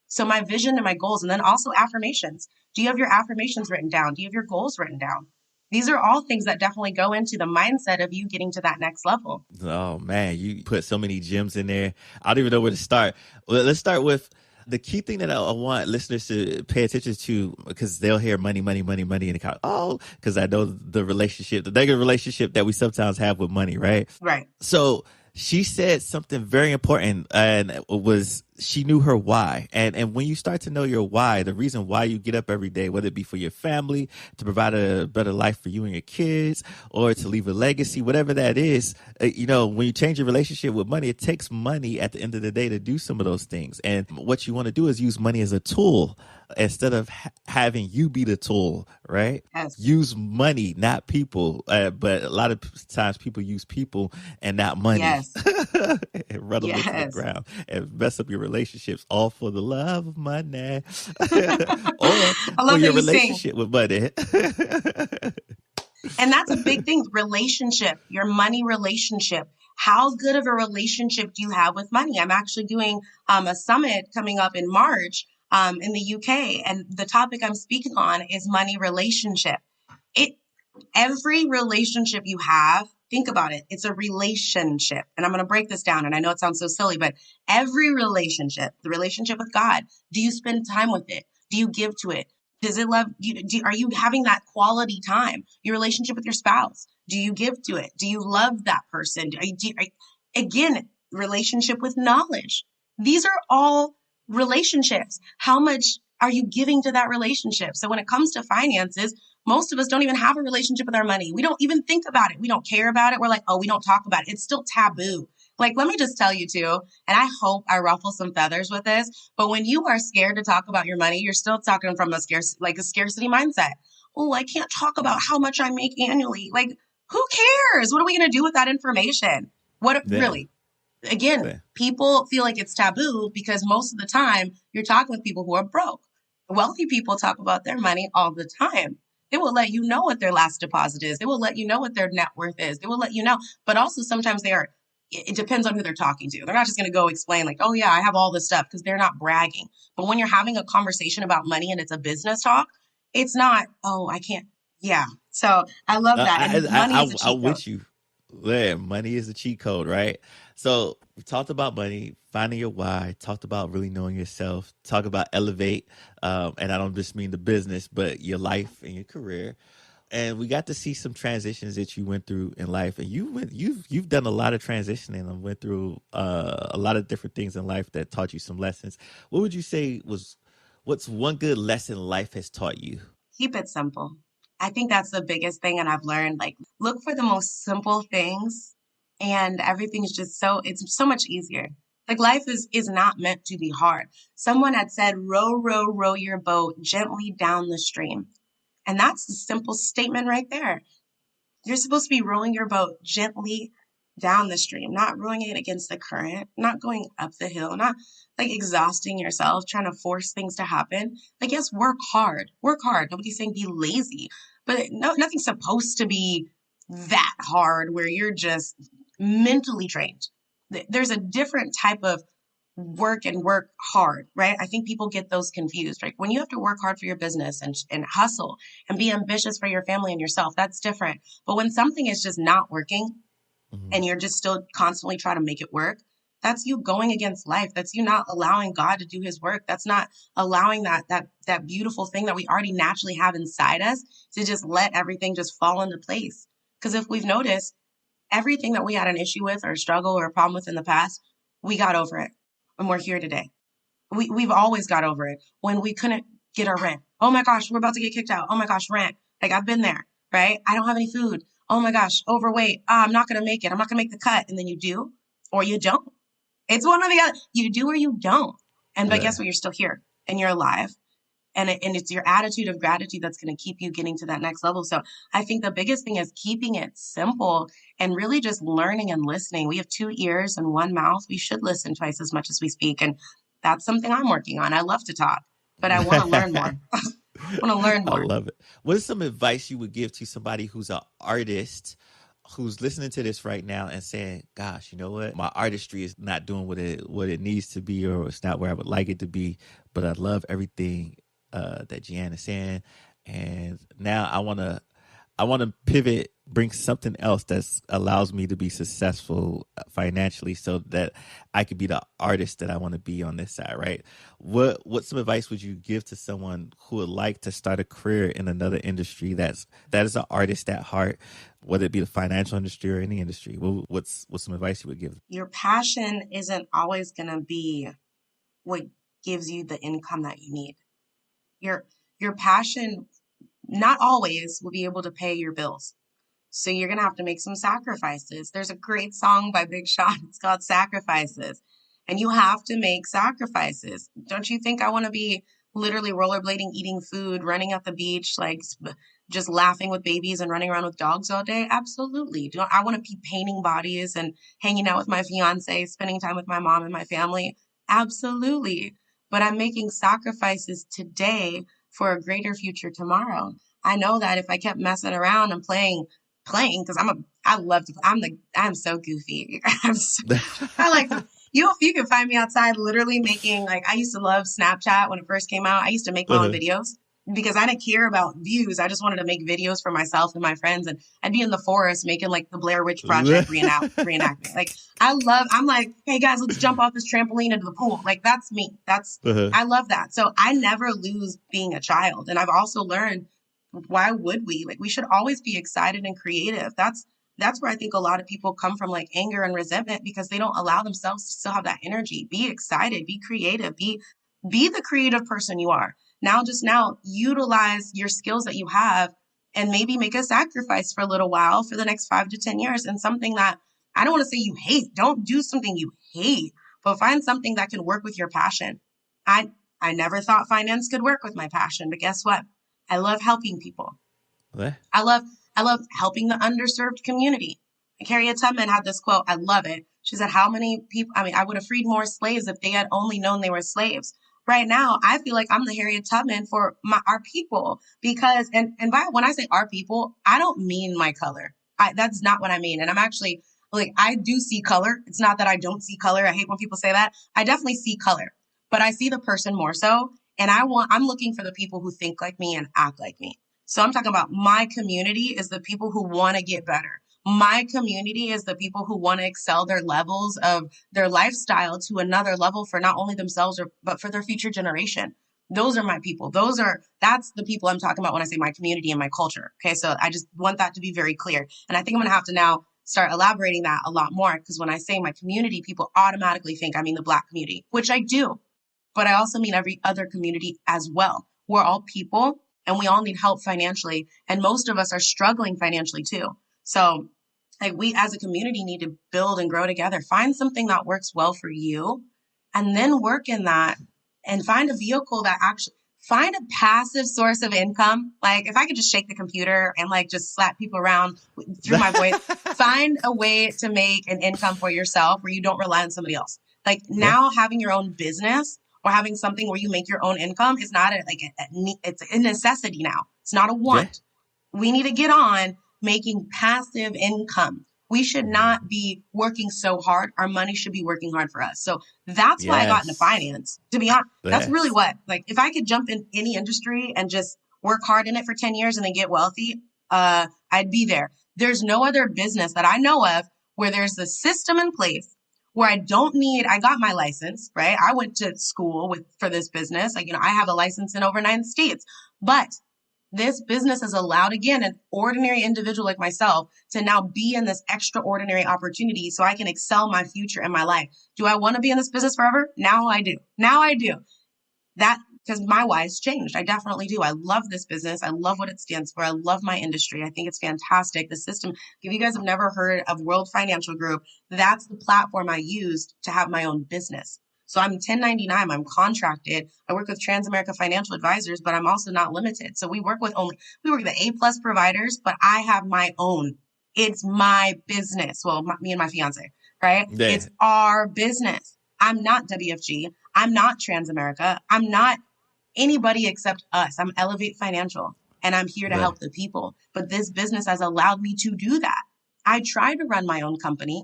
So my vision and my goals, and then also affirmations. Do you have your affirmations written down? Do you have your goals written down? These are all things that definitely go into the mindset of you getting to that next level. Oh, man, you put so many gems in there. I don't even know where to start. Well, let's start with the key thing that I want listeners to pay attention to, because they'll hear money, money, money, money in the car. Oh, because I know the negative relationship that we sometimes have with money, right? Right. So she said something very important, and it was she knew her why. And when you start to know your why, the reason why you get up every day, whether it be for your family, to provide a better life for you and your kids, or to leave a legacy, whatever that is, when you change your relationship with money, it takes money at the end of the day to do some of those things. And what you want to do is use money as a tool instead of having you be the tool, right? Yes. Use money, not people. But a lot of times people use people and not money. Yes. And run them into the ground and mess up your relationships, all for the love of money. Or for your relationship with money. And that's a big thing. Relationship, your money relationship. How good of a relationship do you have with money? I'm actually doing a summit coming up in March in the UK. And the topic I'm speaking on is money relationship. Every relationship you have, think about it. It's a relationship. And I'm going to break this down. And I know it sounds so silly, but every relationship, the relationship with God, do you spend time with it? Do you give to it? Does it love you? Are you having that quality time? Your relationship with your spouse, do you give to it? Do you love that person? Again, relationship with knowledge. These are all relationships. How much are you giving to that relationship? So when it comes to finances, most of us don't even have a relationship with our money. We don't even think about it. We don't care about it. We're like, oh, we don't talk about it. It's still taboo. Like, let me just tell you too, and I hope I ruffle some feathers with this, but when you are scared to talk about your money, you're still talking from a scarcity mindset. Oh, I can't talk about how much I make annually. Like, who cares? What are we going to do with that information? Really? Again, people feel like it's taboo because most of the time you're talking with people who are broke. Wealthy people talk about their money all the time. They will let you know what their last deposit is. They will let you know what their net worth is. They will let you know. But also sometimes it depends on who they're talking to. They're not just going to go explain like, oh yeah, I have all this stuff, because they're not bragging. But when you're having a conversation about money and it's a business talk, it's not, oh, I can't. Yeah. So I love that. And money is a cheat code. I'm with you. Yeah, money is a cheat code, right? So we talked about money, finding your why, talked about really knowing yourself, talk about elevate. And I don't just mean the business, but your life and your career. And we got to see some transitions that you went through in life, and you've done a lot of transitioning and went through a lot of different things in life that taught you some lessons. What would you say what's one good lesson life has taught you? Keep it simple. I think that's the biggest thing. And I've learned, like, look for the most simple things, and everything is just it's so much easier. Like, life is not meant to be hard. Someone had said, row, row, row your boat gently down the stream. And that's the simple statement right there. You're supposed to be rowing your boat gently down the stream, not rowing it against the current, not going up the hill, not like exhausting yourself, trying to force things to happen. Like, yes, work hard. Work hard. Nobody's saying be lazy, but nothing's supposed to be that hard where you're just mentally drained. There's a different type of work and work hard, right? I think people get those confused, right? When you have to work hard for your business and hustle and be ambitious for your family and yourself, that's different. But when something is just not working, and you're just still constantly trying to make it work, that's you going against life. That's you not allowing God to do his work. That's not allowing that beautiful thing that we already naturally have inside us to just let everything just fall into place. Because if we've noticed, everything that we had an issue with or a struggle or a problem with in the past, we got over it. And we're here today. We've always got over it. When we couldn't get our rent. Oh my gosh, we're about to get kicked out. Oh my gosh, rent. Like, I've been there, right? I don't have any food. Oh my gosh, overweight. I'm not going to make it. I'm not going to make the cut. And then you do, or you don't. It's one or the other. You do or you don't. But guess what? You're still here and you're alive. And it's your attitude of gratitude that's going to keep you getting to that next level. So I think the biggest thing is keeping it simple and really just learning and listening. We have 2 ears and 1 mouth. We should listen twice as much as we speak. And that's something I'm working on. I love to talk, but I want to learn more. I want to learn more. I love it. What is some advice you would give to somebody who's an artist who's listening to this right now and saying, gosh, you know what? My artistry is not doing what it needs to be, or it's not where I would like it to be, but I love everything that Gian is saying. And now I want to pivot, bring something else that allows me to be successful financially so that I could be the artist that I want to be on this side, right? What some advice would you give to someone who would like to start a career in another industry that is an artist at heart, whether it be the financial industry or any industry? What's some advice you would give? Your passion isn't always going to be what gives you the income that you need. Your passion not always will be able to pay your bills. So you're going to have to make some sacrifices. There's a great song by Big Sean. It's called Sacrifices. And you have to make sacrifices. Don't you think I want to be literally rollerblading, eating food, running at the beach, like just laughing with babies and running around with dogs all day? Absolutely. Do I want to be painting bodies and hanging out with my fiance, spending time with my mom and my family? Absolutely. But I'm making sacrifices today for a greater future tomorrow. I know that if I kept messing around and playing, because I'm so goofy. I like to, you can find me outside literally making, like, I used to love Snapchat when it first came out. I used to make my own videos because I didn't care about views. I just wanted to make videos for myself and my friends. And I'd be in the forest making like the Blair Witch Project reenactment. Like, I'm like, hey guys, let's jump off this trampoline into the pool. Like, that's me. I love that. So I never lose being a child. And I've also learned, why would we? Like, we should always be excited and creative. That's where I think a lot of people come from, like anger and resentment, because they don't allow themselves to still have that energy. Be excited, be creative, be the creative person you are. Now utilize your skills that you have and maybe make a sacrifice for a little while for the next 5 to 10 years. And something that I don't want to say you hate, don't do something you hate, but find something that can work with your passion. I never thought finance could work with my passion, but guess what? I love helping people. What? I love helping the underserved community. Harriet Tubman had this quote. I love it. She said, how many people, I would have freed more slaves if they had only known they were slaves. Right now, I feel like I'm the Harriet Tubman for our people, because, when I say our people, I don't mean my color. That's not what I mean. And I'm actually, like, I do see color. It's not that I don't see color. I hate when people say that. I definitely see color, but I see the person more so. And I'm looking for the people who think like me and act like me. So I'm talking about my community is the people who want to get better. My community is the people who want to excel their levels of their lifestyle to another level for not only themselves, but for their future generation. Those are my people. That's the people I'm talking about when I say my community and my culture. Okay. So I just want that to be very clear. And I think I'm going to have to now start elaborating that a lot more, because when I say my community, people automatically think I mean the Black community, which I do. But I also mean every other community as well. We're all people and we all need help financially. And most of us are struggling financially too. So like we as a community need to build and grow together. Find something that works well for you and then work in that and find a vehicle that actually find a passive source of income. Like if I could just shake the computer and like just slap people around through my voice, find a way to make an income for yourself where you don't rely on somebody else. Like now having your own business or having something where you make your own income is not it's a necessity now. It's not a want. We need to get on making passive income. We should not be working so hard. Our money should be working hard for us. So that's why I got into finance. To be honest, that's really what, like, if I could jump in any industry and just work hard in it for 10 years and then get wealthy, I'd be there. There's no other business that I know of where there's a system in place where I got my license, right? I went to school for this business. Like, I have a license in over 9 states, but this business has allowed, again, an ordinary individual like myself to now be in this extraordinary opportunity so I can excel my future in my life. Do I want to be in this business forever? Now I do. That, because my why's changed. I definitely do. I love this business. I love what it stands for. I love my industry. I think it's fantastic. The system, if you guys have never heard of World Financial Group, that's the platform I used to have my own business. So I'm 1099, I'm contracted. I work with Transamerica Financial Advisors, but I'm also not limited. So we work with the A+ providers, but I have my own. It's my business. Well, me and my fiance, right? Yeah. It's our business. I'm not WFG. I'm not Transamerica. I'm not anybody except us. I'm Elevate Financial, and I'm here to help the people. But this business has allowed me to do that. I tried to run my own company.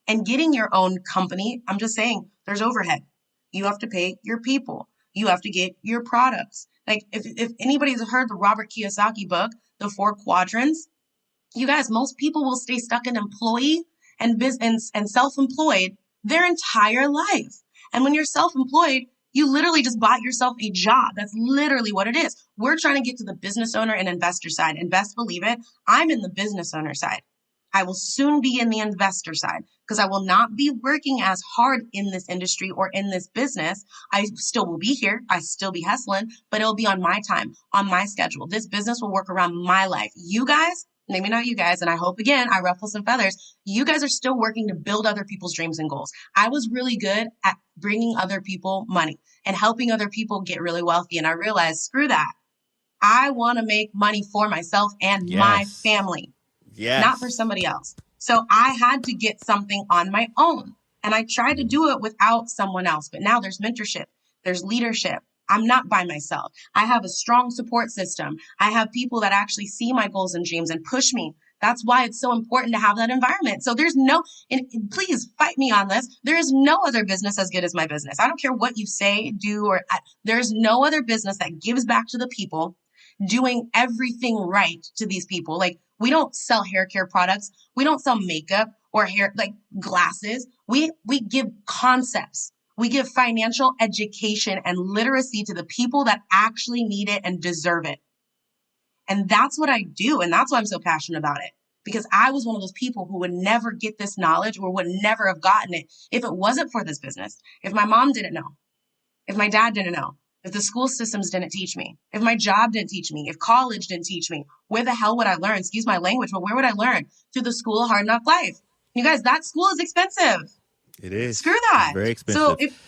And getting your own company, I'm just saying, there's overhead. You have to pay your people. You have to get your products. Like if anybody's heard the Robert Kiyosaki book, The 4 Quadrants, you guys, most people will stay stuck in employee and business and self-employed their entire life. And when you're self-employed, you literally just bought yourself a job. That's literally what it is. We're trying to get to the business owner and investor side. And best believe it, I'm in the business owner side. I will soon be in the investor side because I will not be working as hard in this industry or in this business. I still will be here. I still be hustling, but it'll be on my time, on my schedule. This business will work around my life. You guys, maybe not you guys, and I hope, again, I ruffle some feathers. You guys are still working to build other people's dreams and goals. I was really good at bringing other people money and helping other people get really wealthy. And I realized, screw that. I want to make money for myself and my family. Not for somebody else. So I had to get something on my own. And I tried to do it without someone else. But now there's mentorship. There's leadership. I'm not by myself. I have a strong support system. I have people that actually see my goals and dreams and push me. That's why it's so important to have that environment. So and please fight me on this. There is no other business as good as my business. I don't care what you say, do, there's no other business that gives back to the people, doing everything right to these people. Like, we don't sell hair care products. We don't sell makeup or hair, like glasses. We give concepts. We give financial education and literacy to the people that actually need it and deserve it. And that's what I do. And that's why I'm so passionate about it, because I was one of those people who would never get this knowledge or would never have gotten it if it wasn't for this business. If my mom didn't know, if my dad didn't know, if the school systems didn't teach me, if my job didn't teach me, if college didn't teach me, where the hell would I learn? Excuse my language, but where would I learn? Through the school of hard knock life. You guys, that school is expensive. It is. Screw that. It's very expensive. So if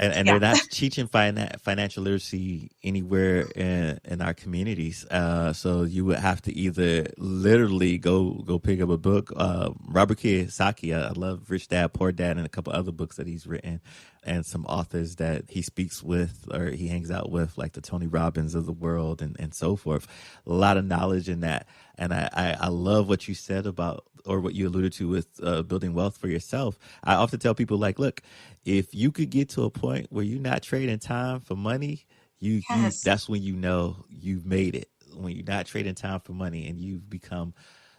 And they're not teaching financial literacy anywhere in our communities. So you would have to either literally go pick up a book. Robert Kiyosaki, I love Rich Dad, Poor Dad, and a couple other books that he's written, and some authors that he speaks with or he hangs out with, like the Tony Robbins of the world and so forth. A lot of knowledge in that. And I love what you said about, or what you alluded to with building wealth for yourself. I often tell people, like, look, if you could get to a point where you're not trading time for money, you that's when you know you've made it. When you're not trading time for money and you've become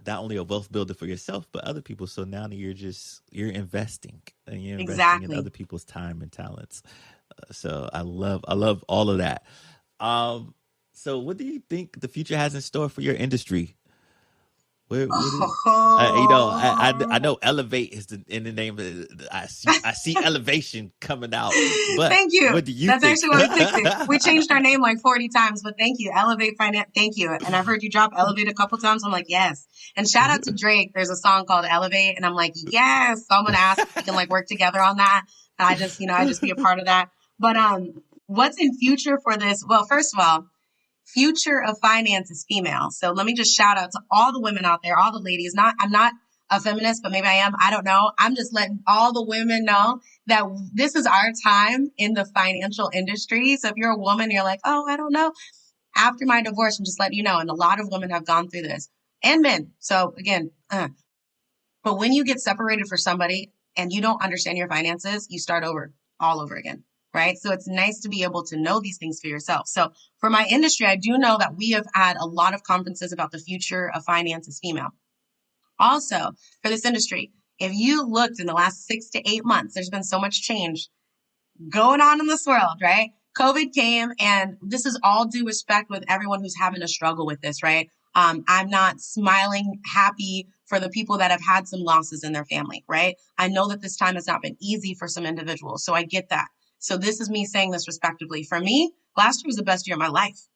not only a wealth builder for yourself, but other people. So now you're investing, and you're investing in other people's time and talents. So I love all of that. So what do you think the future has in store for your industry? What is, I know elevate is in the name of it. I see elevation coming out, but Thank you. what do you That's think? actually what we picked it. We changed our name like 40 times, but thank you. Elevate Finance. Thank you. And I've heard you drop Elevate a couple times. I'm like, yes. And shout out to Drake. There's a song called Elevate. And I'm like, yes. So I'm going to ask if we can like work together on that. And I just be a part of that. But what's in future for this? Well, first of all, future of finance is female. So let me just shout out to all the women out there, all the ladies. I'm not a feminist, but maybe I am. I don't know. I'm just letting all the women know that this is our time in the financial industry. So if you're a woman, you're like, oh, I don't know. After my divorce, I'm just letting you know. And a lot of women have gone through this, and men. So again, but when you get separated for somebody and you don't understand your finances, you start over all over again. Right. So it's nice to be able to know these things for yourself. So for my industry, I do know that we have had a lot of conferences about the future of finance as female. Also, for this industry, if you looked in the last 6 to 8 months, there's been so much change going on in this world, right? COVID came, and this is all due respect with everyone who's having a struggle with this, right? I'm not smiling happy for the people that have had some losses in their family, right? I know that this time has not been easy for some individuals, so I get that. So this is me saying this respectively. For me, last year was the best year of my life.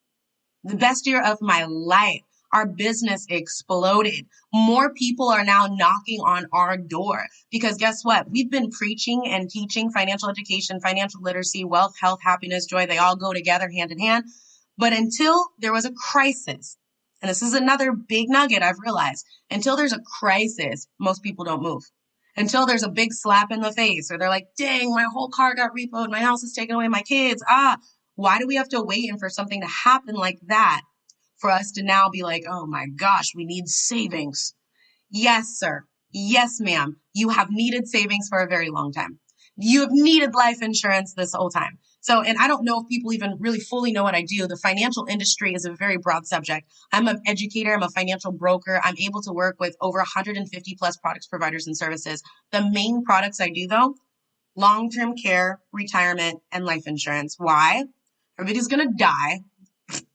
The best year of my life. Our business exploded. More people are now knocking on our door because guess what? We've been preaching and teaching financial education, financial literacy, wealth, health, happiness, joy. They all go together hand in hand. But until there was a crisis, and this is another big nugget I've realized, until there's a crisis, most people don't move. Until there's a big slap in the face or they're like, dang, my whole car got repoed. My house is taken away. My kids. Why do we have to wait for something to happen like that for us to now be like, oh my gosh, we need savings? Yes, sir. Yes, ma'am. You have needed savings for a very long time. You have needed life insurance this whole time. So, and I don't know if people even really fully know what I do. The financial industry is a very broad subject. I'm an educator. I'm a financial broker. I'm able to work with over 150 plus products, providers, and services. The main products I do though, long-term care, retirement, and life insurance. Why? Everybody's going to die.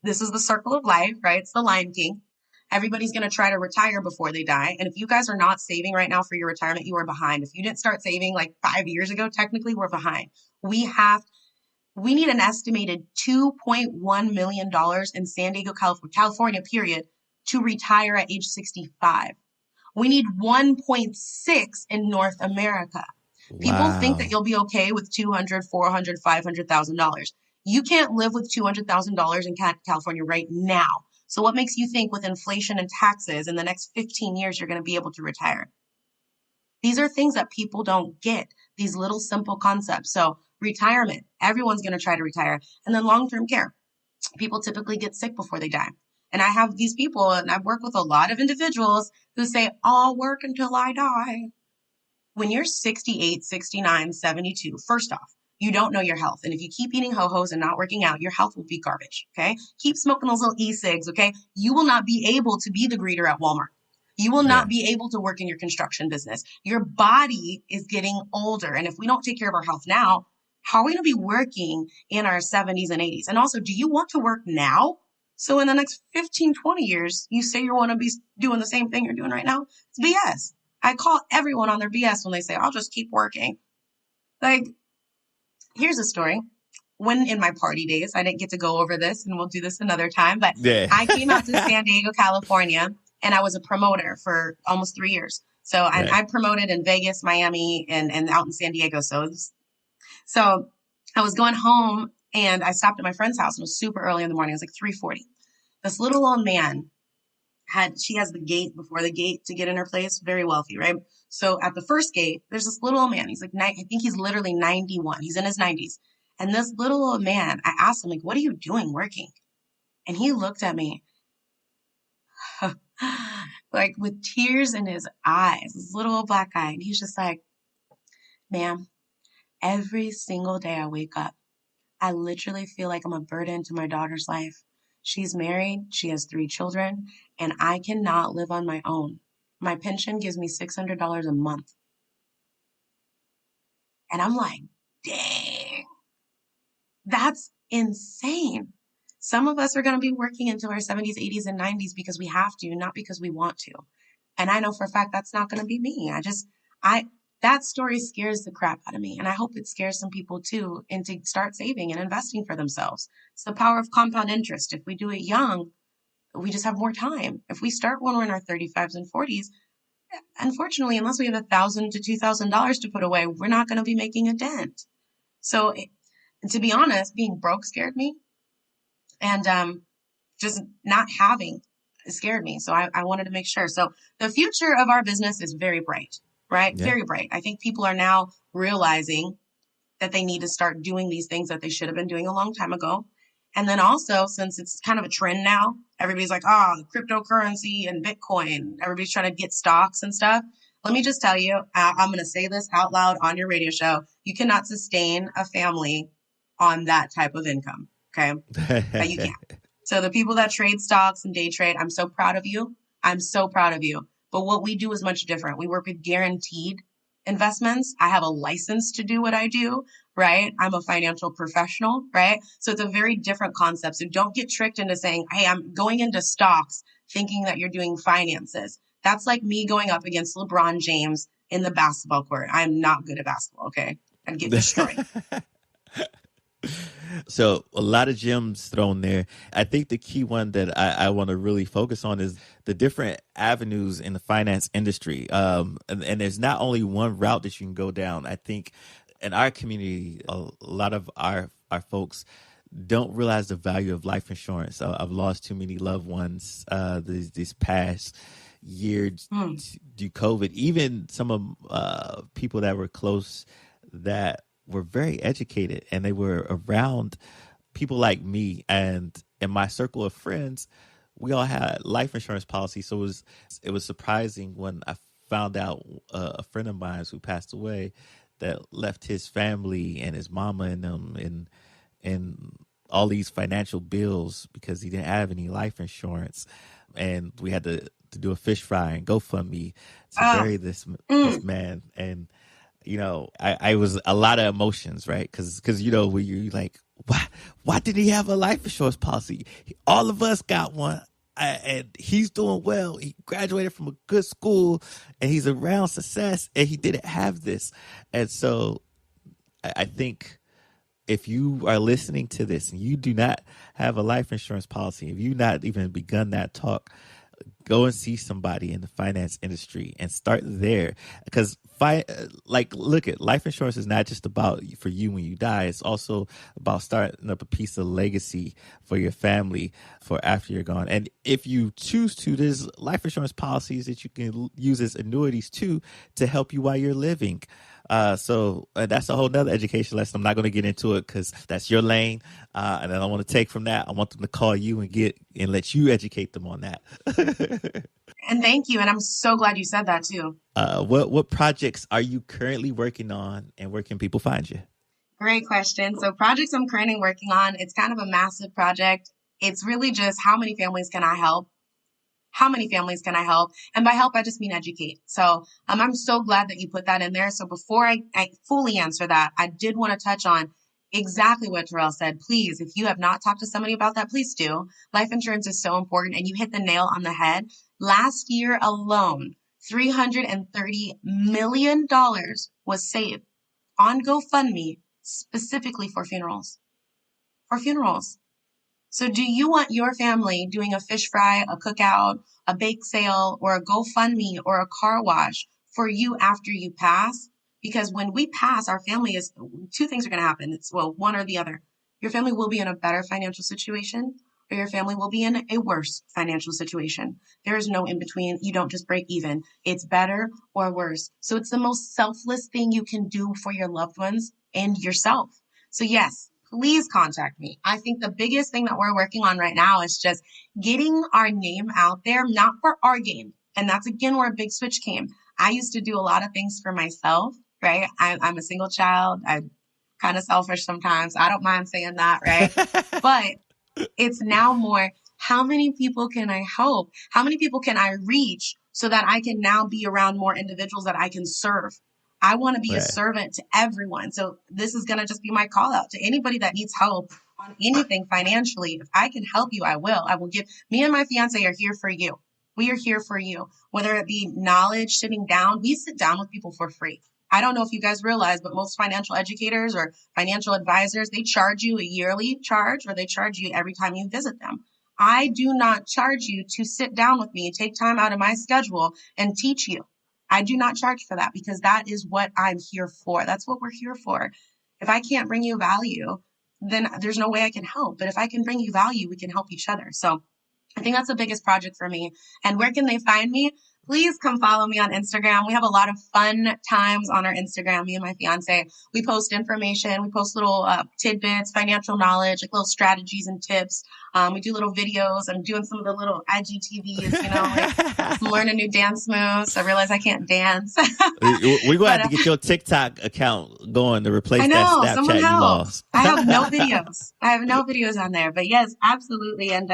This is the circle of life, right? It's the Lion King. Everybody's going to try to retire before they die. And if you guys are not saving right now for your retirement, you are behind. If you didn't start saving like 5 years ago, technically we're behind. We need an estimated $2.1 million in San Diego, California, period, to retire at age 65. We need 1.6 in North America. Wow. People think that you'll be okay with $200,000, $400,000, $500,000. You can't live with $200,000 in California right now. So what makes you think with inflation and taxes in the next 15 years, you're going to be able to retire? These are things that people don't get, these little simple concepts. So retirement, everyone's going to try to retire. And then long-term care. People typically get sick before they die. And I have these people, and I've worked with a lot of individuals who say, I'll work until I die. When you're 68, 69, 72, first off, you don't know your health. And if you keep eating ho-hos and not working out, your health will be garbage, okay? Keep smoking those little e-cigs, okay? You will not be able to be the greeter at Walmart. You will not be able to work in your construction business. Your body is getting older. And if we don't take care of our health now, how are we going to be working in our 70s and 80s? And also, do you want to work now? So in the next 15, 20 years, you say you want to be doing the same thing you're doing right now? It's BS. I call everyone on their BS when they say, I'll just keep working. Like, here's a story. When in my party days, I didn't get to go over this, and we'll do this another time, but I came out to San Diego, California, and I was a promoter for almost 3 years. So I promoted in Vegas, Miami, and out in San Diego. So I was going home, and I stopped at my friend's house. It was super early in the morning. It was like 3:40. This little old man she has the gate before the gate to get in her place. Very wealthy, right? So at the first gate, there's this little old man. He's like, I think he's literally 91. He's in his 90s. And this little old man, I asked him, like, what are you doing working? And he looked at me like with tears in his eyes, this little old black guy. And he's just like, ma'am, every single day I wake up, I literally feel like I'm a burden to my daughter's life. She's married, she has 3 children, and I cannot live on my own. My pension gives me $600 a month. And I'm like, dang. That's insane. Some of us are going to be working into our 70s, 80s, and 90s because we have to, not because we want to. And I know for a fact that's not going to be me. That story scares the crap out of me. And I hope it scares some people too into start saving and investing for themselves. It's the power of compound interest. If we do it young, we just have more time. If we start when we're in our 35s and 40s, unfortunately, unless we have $1,000 to $2,000 to put away, we're not going to be making a dent. So to be honest, being broke scared me. And just not having scared me. So I wanted to make sure. So the future of our business is very bright, right? Yeah. Very bright. I think people are now realizing that they need to start doing these things that they should have been doing a long time ago. And then also, since it's kind of a trend now, everybody's like, cryptocurrency and Bitcoin. Everybody's trying to get stocks and stuff. Let me just tell you, I'm going to say this out loud on your radio show. You cannot sustain a family on that type of income. Okay. You can't. So the people that trade stocks and day trade, I'm so proud of you. I'm so proud of you. But what we do is much different. We work with guaranteed investments. I have a license to do what I do, right? I'm a financial professional, right? So it's a very different concept. So don't get tricked into saying, hey, I'm going into stocks thinking that you're doing finances. That's like me going up against LeBron James in the basketball court. I'm not good at basketball. Okay. I'd get destroyed. So a lot of gems thrown there. I think the key one that I want to really focus on is the different avenues in the finance industry. And there's not only one route that you can go down. I think in our community, a lot of our folks don't realize the value of life insurance. I've lost too many loved ones this past year due to COVID. Even some of people that were close that were very educated and they were around people like me, and in my circle of friends, we all had life insurance policies. So it was surprising when I found out a friend of mine who passed away that left his family and his mama and them and all these financial bills because he didn't have any life insurance, and we had to do a fish fry and GoFundMe to bury this man. And I was a lot of emotions, right? Because when you're like, why did he have a life insurance policy? All of us got one, and he's doing well. He graduated from a good school, and he's around success, and he didn't have this. And so I think if you are listening to this and you do not have a life insurance policy, if you've not even begun that talk, go and see somebody in the finance industry and start there. Because look at life insurance is not just about for you when you die. It's also about starting up a piece of legacy for your family for after you're gone. And if you choose to, there's life insurance policies that you can use as annuities too to help you while you're living. So that's a whole nother education lesson. I'm not going to get into it because that's your lane. And I don't want to take from that. I want them to call you and let you educate them on that. And thank you. And I'm so glad you said that too. What projects are you currently working on, and where can people find you? Great question. So projects I'm currently working on, it's kind of a massive project. It's really just how many families can I help? How many families can I help? And by help, I just mean educate. So I'm so glad that you put that in there. So before I fully answer that, I did want to touch on exactly what Terrell said. Please, if you have not talked to somebody about that, please do. Life insurance is so important, and you hit the nail on the head. Last year alone, $330 million was saved on GoFundMe specifically for funerals. For funerals. So do you want your family doing a fish fry, a cookout, a bake sale, or a GoFundMe or a car wash for you after you pass? Because when we pass, our family is, two things are going to happen. It's, one or the other. Your family will be in a better financial situation, or your family will be in a worse financial situation. There is no in between. You don't just break even. It's better or worse. So it's the most selfless thing you can do for your loved ones and yourself. So yes, please contact me. I think the biggest thing that we're working on right now is just getting our name out there, not for our gain. And that's, again, where a big switch came. I used to do a lot of things for myself, right? I'm a single child. I'm kind of selfish sometimes. I don't mind saying that, right? But it's now more, how many people can I help? How many people can I reach so that I can now be around more individuals that I can serve? I want to be a Right. servant to everyone. So this is going to just be my call out to anybody that needs help on anything financially. If I can help you, I will. I will give. Me and my fiance are here for you. We are here for you. Whether it be knowledge, sitting down, we sit down with people for free. I don't know if you guys realize, but most financial educators or financial advisors, they charge you a yearly charge, or they charge you every time you visit them. I do not charge you to sit down with me and take time out of my schedule and teach you. I do not charge for that, because that is what I'm here for. That's what we're here for. If I can't bring you value, then there's no way I can help. But if I can bring you value, we can help each other. So I think that's the biggest project for me. And where can they find me? Please come follow me on Instagram. We have a lot of fun times on our Instagram, me and my fiance. We post information. We post little tidbits, financial knowledge, like little strategies and tips. We do little videos. I'm doing some of the little IGTVs, like I'm learning new dance moves. I realize I can't dance. We're going to have to get your TikTok account going to replace that Snapchat you lost. I have no videos. I have no videos on there. But yes, absolutely. And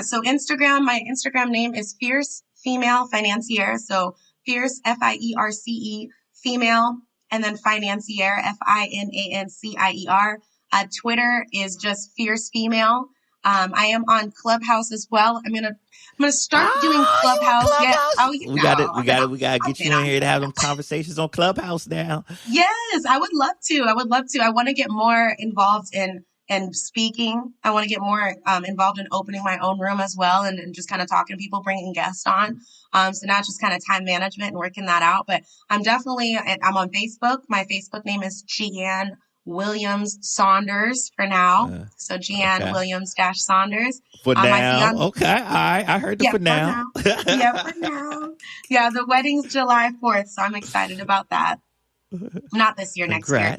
so Instagram, my Instagram name is Fierce Female Financier. So Fierce, F-I-E-R-C-E, female, and then Financier, Financier. Twitter is just Fierce Female. I am on Clubhouse as well. I'm gonna start doing Clubhouse. We gotta get you in here to have them conversations on Clubhouse now. Yes, I would love to. I want to get more involved in speaking. I want to get more involved in opening my own room as well, and just kind of talking to people, bringing guests on. So now it's just kind of time management and working that out. But I'm on Facebook. My Facebook name is Gian Saunders for now. So Gian Williams -Saunders. For now. Okay. All right. I heard the for now. Yeah, for now. Yeah, the wedding's July 4th. So I'm excited about that. Not this year, next year.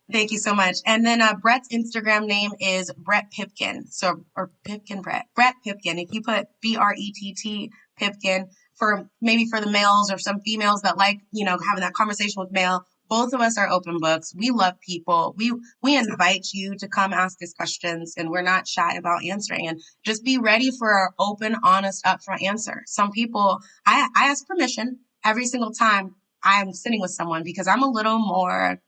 Thank you so much. And then Brett's Instagram name is Brett Pipkin. So, or Pipkin Brett. Brett Pipkin. If you put BRETT Pipkin for the males or some females that like, having that conversation with male, both of us are open books. We love people. We invite you to come ask us questions, and we're not shy about answering. And just be ready for our open, honest, upfront answer. Some people, I ask permission every single time I'm sitting with someone, because I'm a little more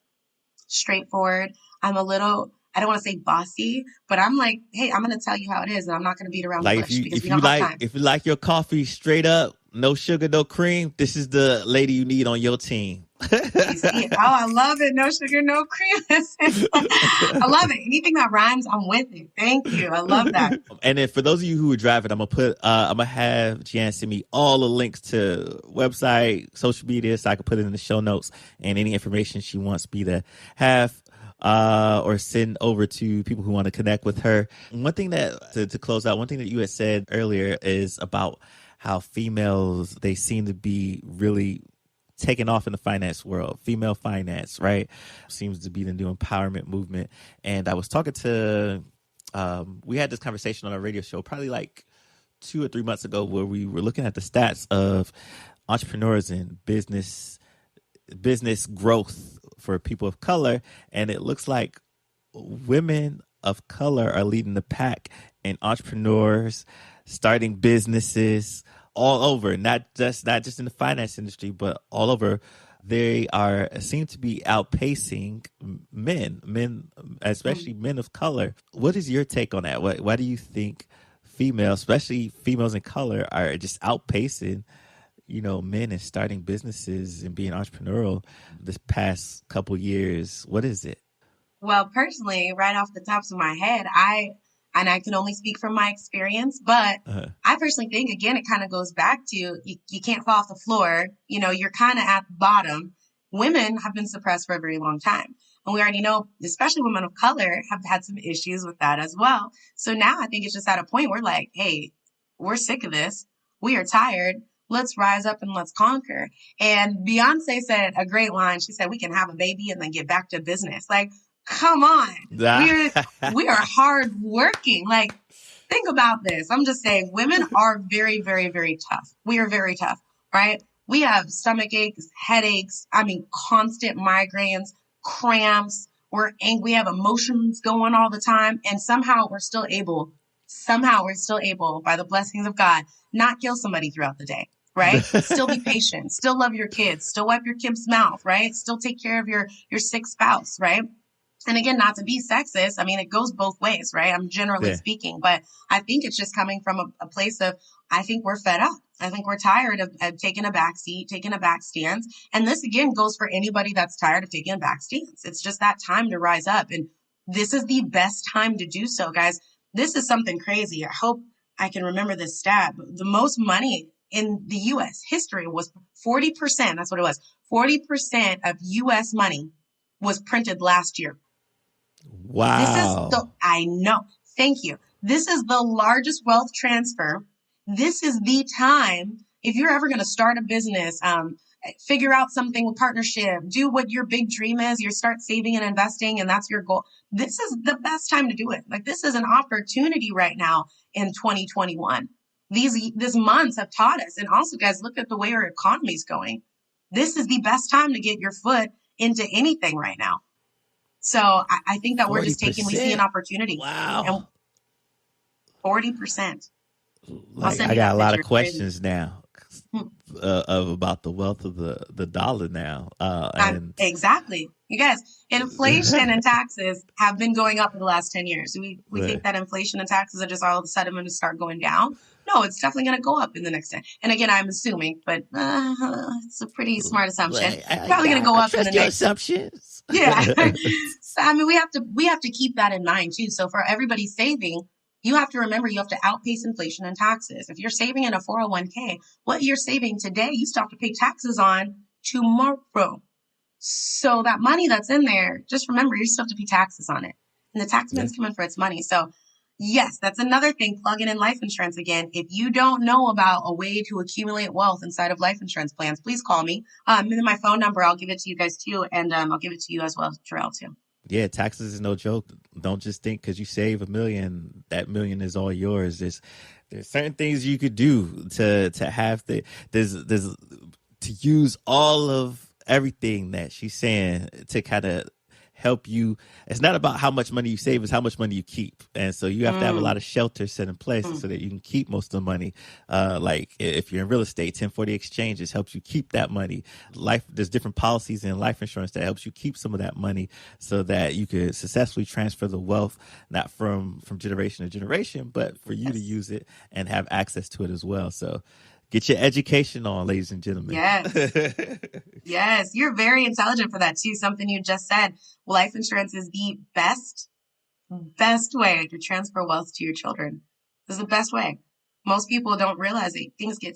straightforward. I don't want to say bossy, but I'm like, hey, I'm going to tell you how it is, and I'm not going to beat around the bush, because we don't have time. If you like your coffee straight up, no sugar, no cream, this is the lady you need on your team. I love it. No sugar, no cream. I love it. Anything that rhymes, I'm with it. Thank you. I love that. And then for those of you who are driving, I'm gonna have Gian send me all the links to website, social media, so I can put it in the show notes, and any information she wants me to have or send over to people who want to connect with her. One thing that to close out, one thing that you had said earlier is about how females, they seem to be really taking off in the finance world. Female finance, right? Seems to be the new empowerment movement. And I was talking to, we had this conversation on our radio show probably like 2 or 3 months ago, where we were looking at the stats of entrepreneurs and business growth for people of color. And it looks like women of color are leading the pack in entrepreneurs, starting businesses all over, not just in the finance industry, but all over. They seem to be outpacing men, especially men of color. What is your take on that? Why do you think females, especially females in color, are just outpacing, men and starting businesses and being entrepreneurial this past couple years? What is it? Well, personally, right off the tops of my head, I can only speak from my experience, but I personally think, again, it kind of goes back to you can't fall off the floor. You're kind of at the bottom. Women have been suppressed for a very long time. And we already know, especially women of color, have had some issues with that as well. So now I think it's just at a point where like, hey, we're sick of this. We are tired. Let's rise up and let's conquer. And Beyonce said a great line. She said, we can have a baby and then get back to business. Like, come on. We are hard working. Like, think about this. I'm just saying, women are very, very, very tough. We are very tough, right? We have stomach aches, headaches, constant migraines, cramps. We're angry. We have emotions going all the time. And somehow we're still able, by the blessings of God, not kill somebody throughout the day, right? Still be patient, still love your kids, still wipe your kid's mouth, right? Still take care of your sick spouse, right? And again, not to be sexist, I mean, it goes both ways, right? I'm generally speaking, but I think it's just coming from a place of, I think we're fed up. I think we're tired of taking a back seat, taking a back stance. And this, again, goes for anybody that's tired of taking a back stance. It's just that time to rise up. And this is the best time to do so, guys. This is something crazy. I hope I can remember this stat. The most money in the U.S. history was 40%. That's what it was. 40% of U.S. money was printed last year. Wow. I know. Thank you. This is the largest wealth transfer. This is the time, if you're ever going to start a business, figure out something with partnership, do what your big dream is, you start saving and investing, and that's your goal. This is the best time to do it. Like, this is an opportunity right now in 2021. These months have taught us. And also, guys, look at the way our economy is going. This is the best time to get your foot into anything right now. So I think that we're just we see an opportunity. Wow. And 40%. Like, I got a lot of questions now about the wealth of the dollar now. Exactly. You guys, inflation and taxes have been going up for the last 10 years. We think that inflation and taxes are just all of a sudden going to start going down. No, it's definitely going to go up in the next 10. And again, I'm assuming, but it's a pretty smart assumption. Probably going to go up in the next assumptions. Yeah. So, I mean, we have to keep that in mind too. So for everybody saving, you have to remember you have to outpace inflation and taxes. If you're saving in a 401k, what you're saving today, you still have to pay taxes on tomorrow. So that money that's in there, just remember you still have to pay taxes on it. And the taxman's coming for its money. So yes, that's another thing. Plug in life insurance again. If you don't know about a way to accumulate wealth inside of life insurance plans, please call me. My phone number, I'll give it to you guys too. And I'll give it to you as well, Terrell, too. Yeah, taxes is no joke. Don't just think because you save $1 million, that $1 million is all yours. There's certain things you could do to have there's to use all of everything that she's saying to kind of help you. It's not about how much money you save, it's how much money you keep. And so you have to have a lot of shelters set in place so that you can keep most of the money. Like if you're in real estate, 1040 exchanges helps you keep that money. There's different policies in life insurance that helps you keep some of that money so that you could successfully transfer the wealth, not from generation to generation, but for you to use it and have access to it as well. So get your education on, ladies and gentlemen. Yes. Yes. You're very intelligent for that too. Something you just said. Life insurance is the best way to transfer wealth to your children. This is the best way. Most people don't realize it. Things get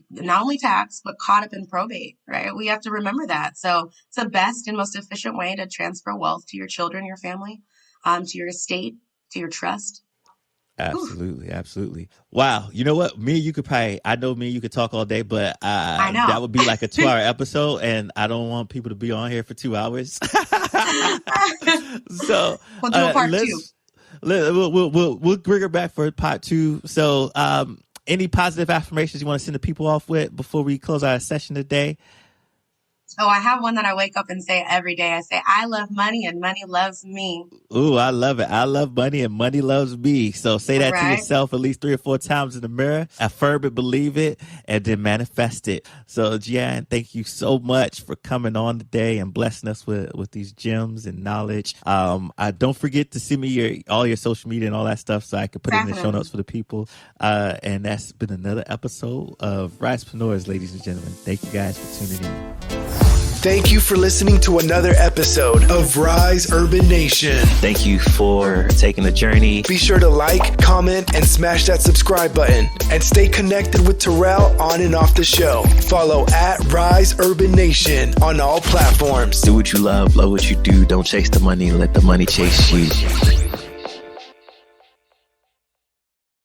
not only taxed, but caught up in probate, right? We have to remember that. So it's the best and most efficient way to transfer wealth to your children, your family, to your estate, to your trust. Absolutely. Absolutely. Wow. You know what? I know me and you could talk all day, but I know that would be like a 2-hour episode, and I don't want people to be on here for 2 hours. So we'll do a part 2. We'll bring her back for part 2. So any positive affirmations you want to send the people off with before we close our session today? Oh, I have one that I wake up and say every day. I say, I love money and money loves me. Ooh, I love it. I love money and money loves me. So say that to yourself at least 3 or 4 times in the mirror. Affirm it, believe it, and then manifest it. So Gian, thank you so much for coming on today and blessing us with these gems and knowledge. Don't forget to send me all your social media and all that stuff so I can put it in the show notes for the people. And that's been another episode of Risepreneurs, ladies and gentlemen. Thank you guys for tuning in. Thank you for listening to another episode of Rise Urban Nation. Thank you for taking the journey. Be sure to like, comment, and smash that subscribe button. And stay connected with Terrell on and off the show. Follow at Rise Urban Nation on all platforms. Do what you love what you do. Don't chase the money. Let the money chase you.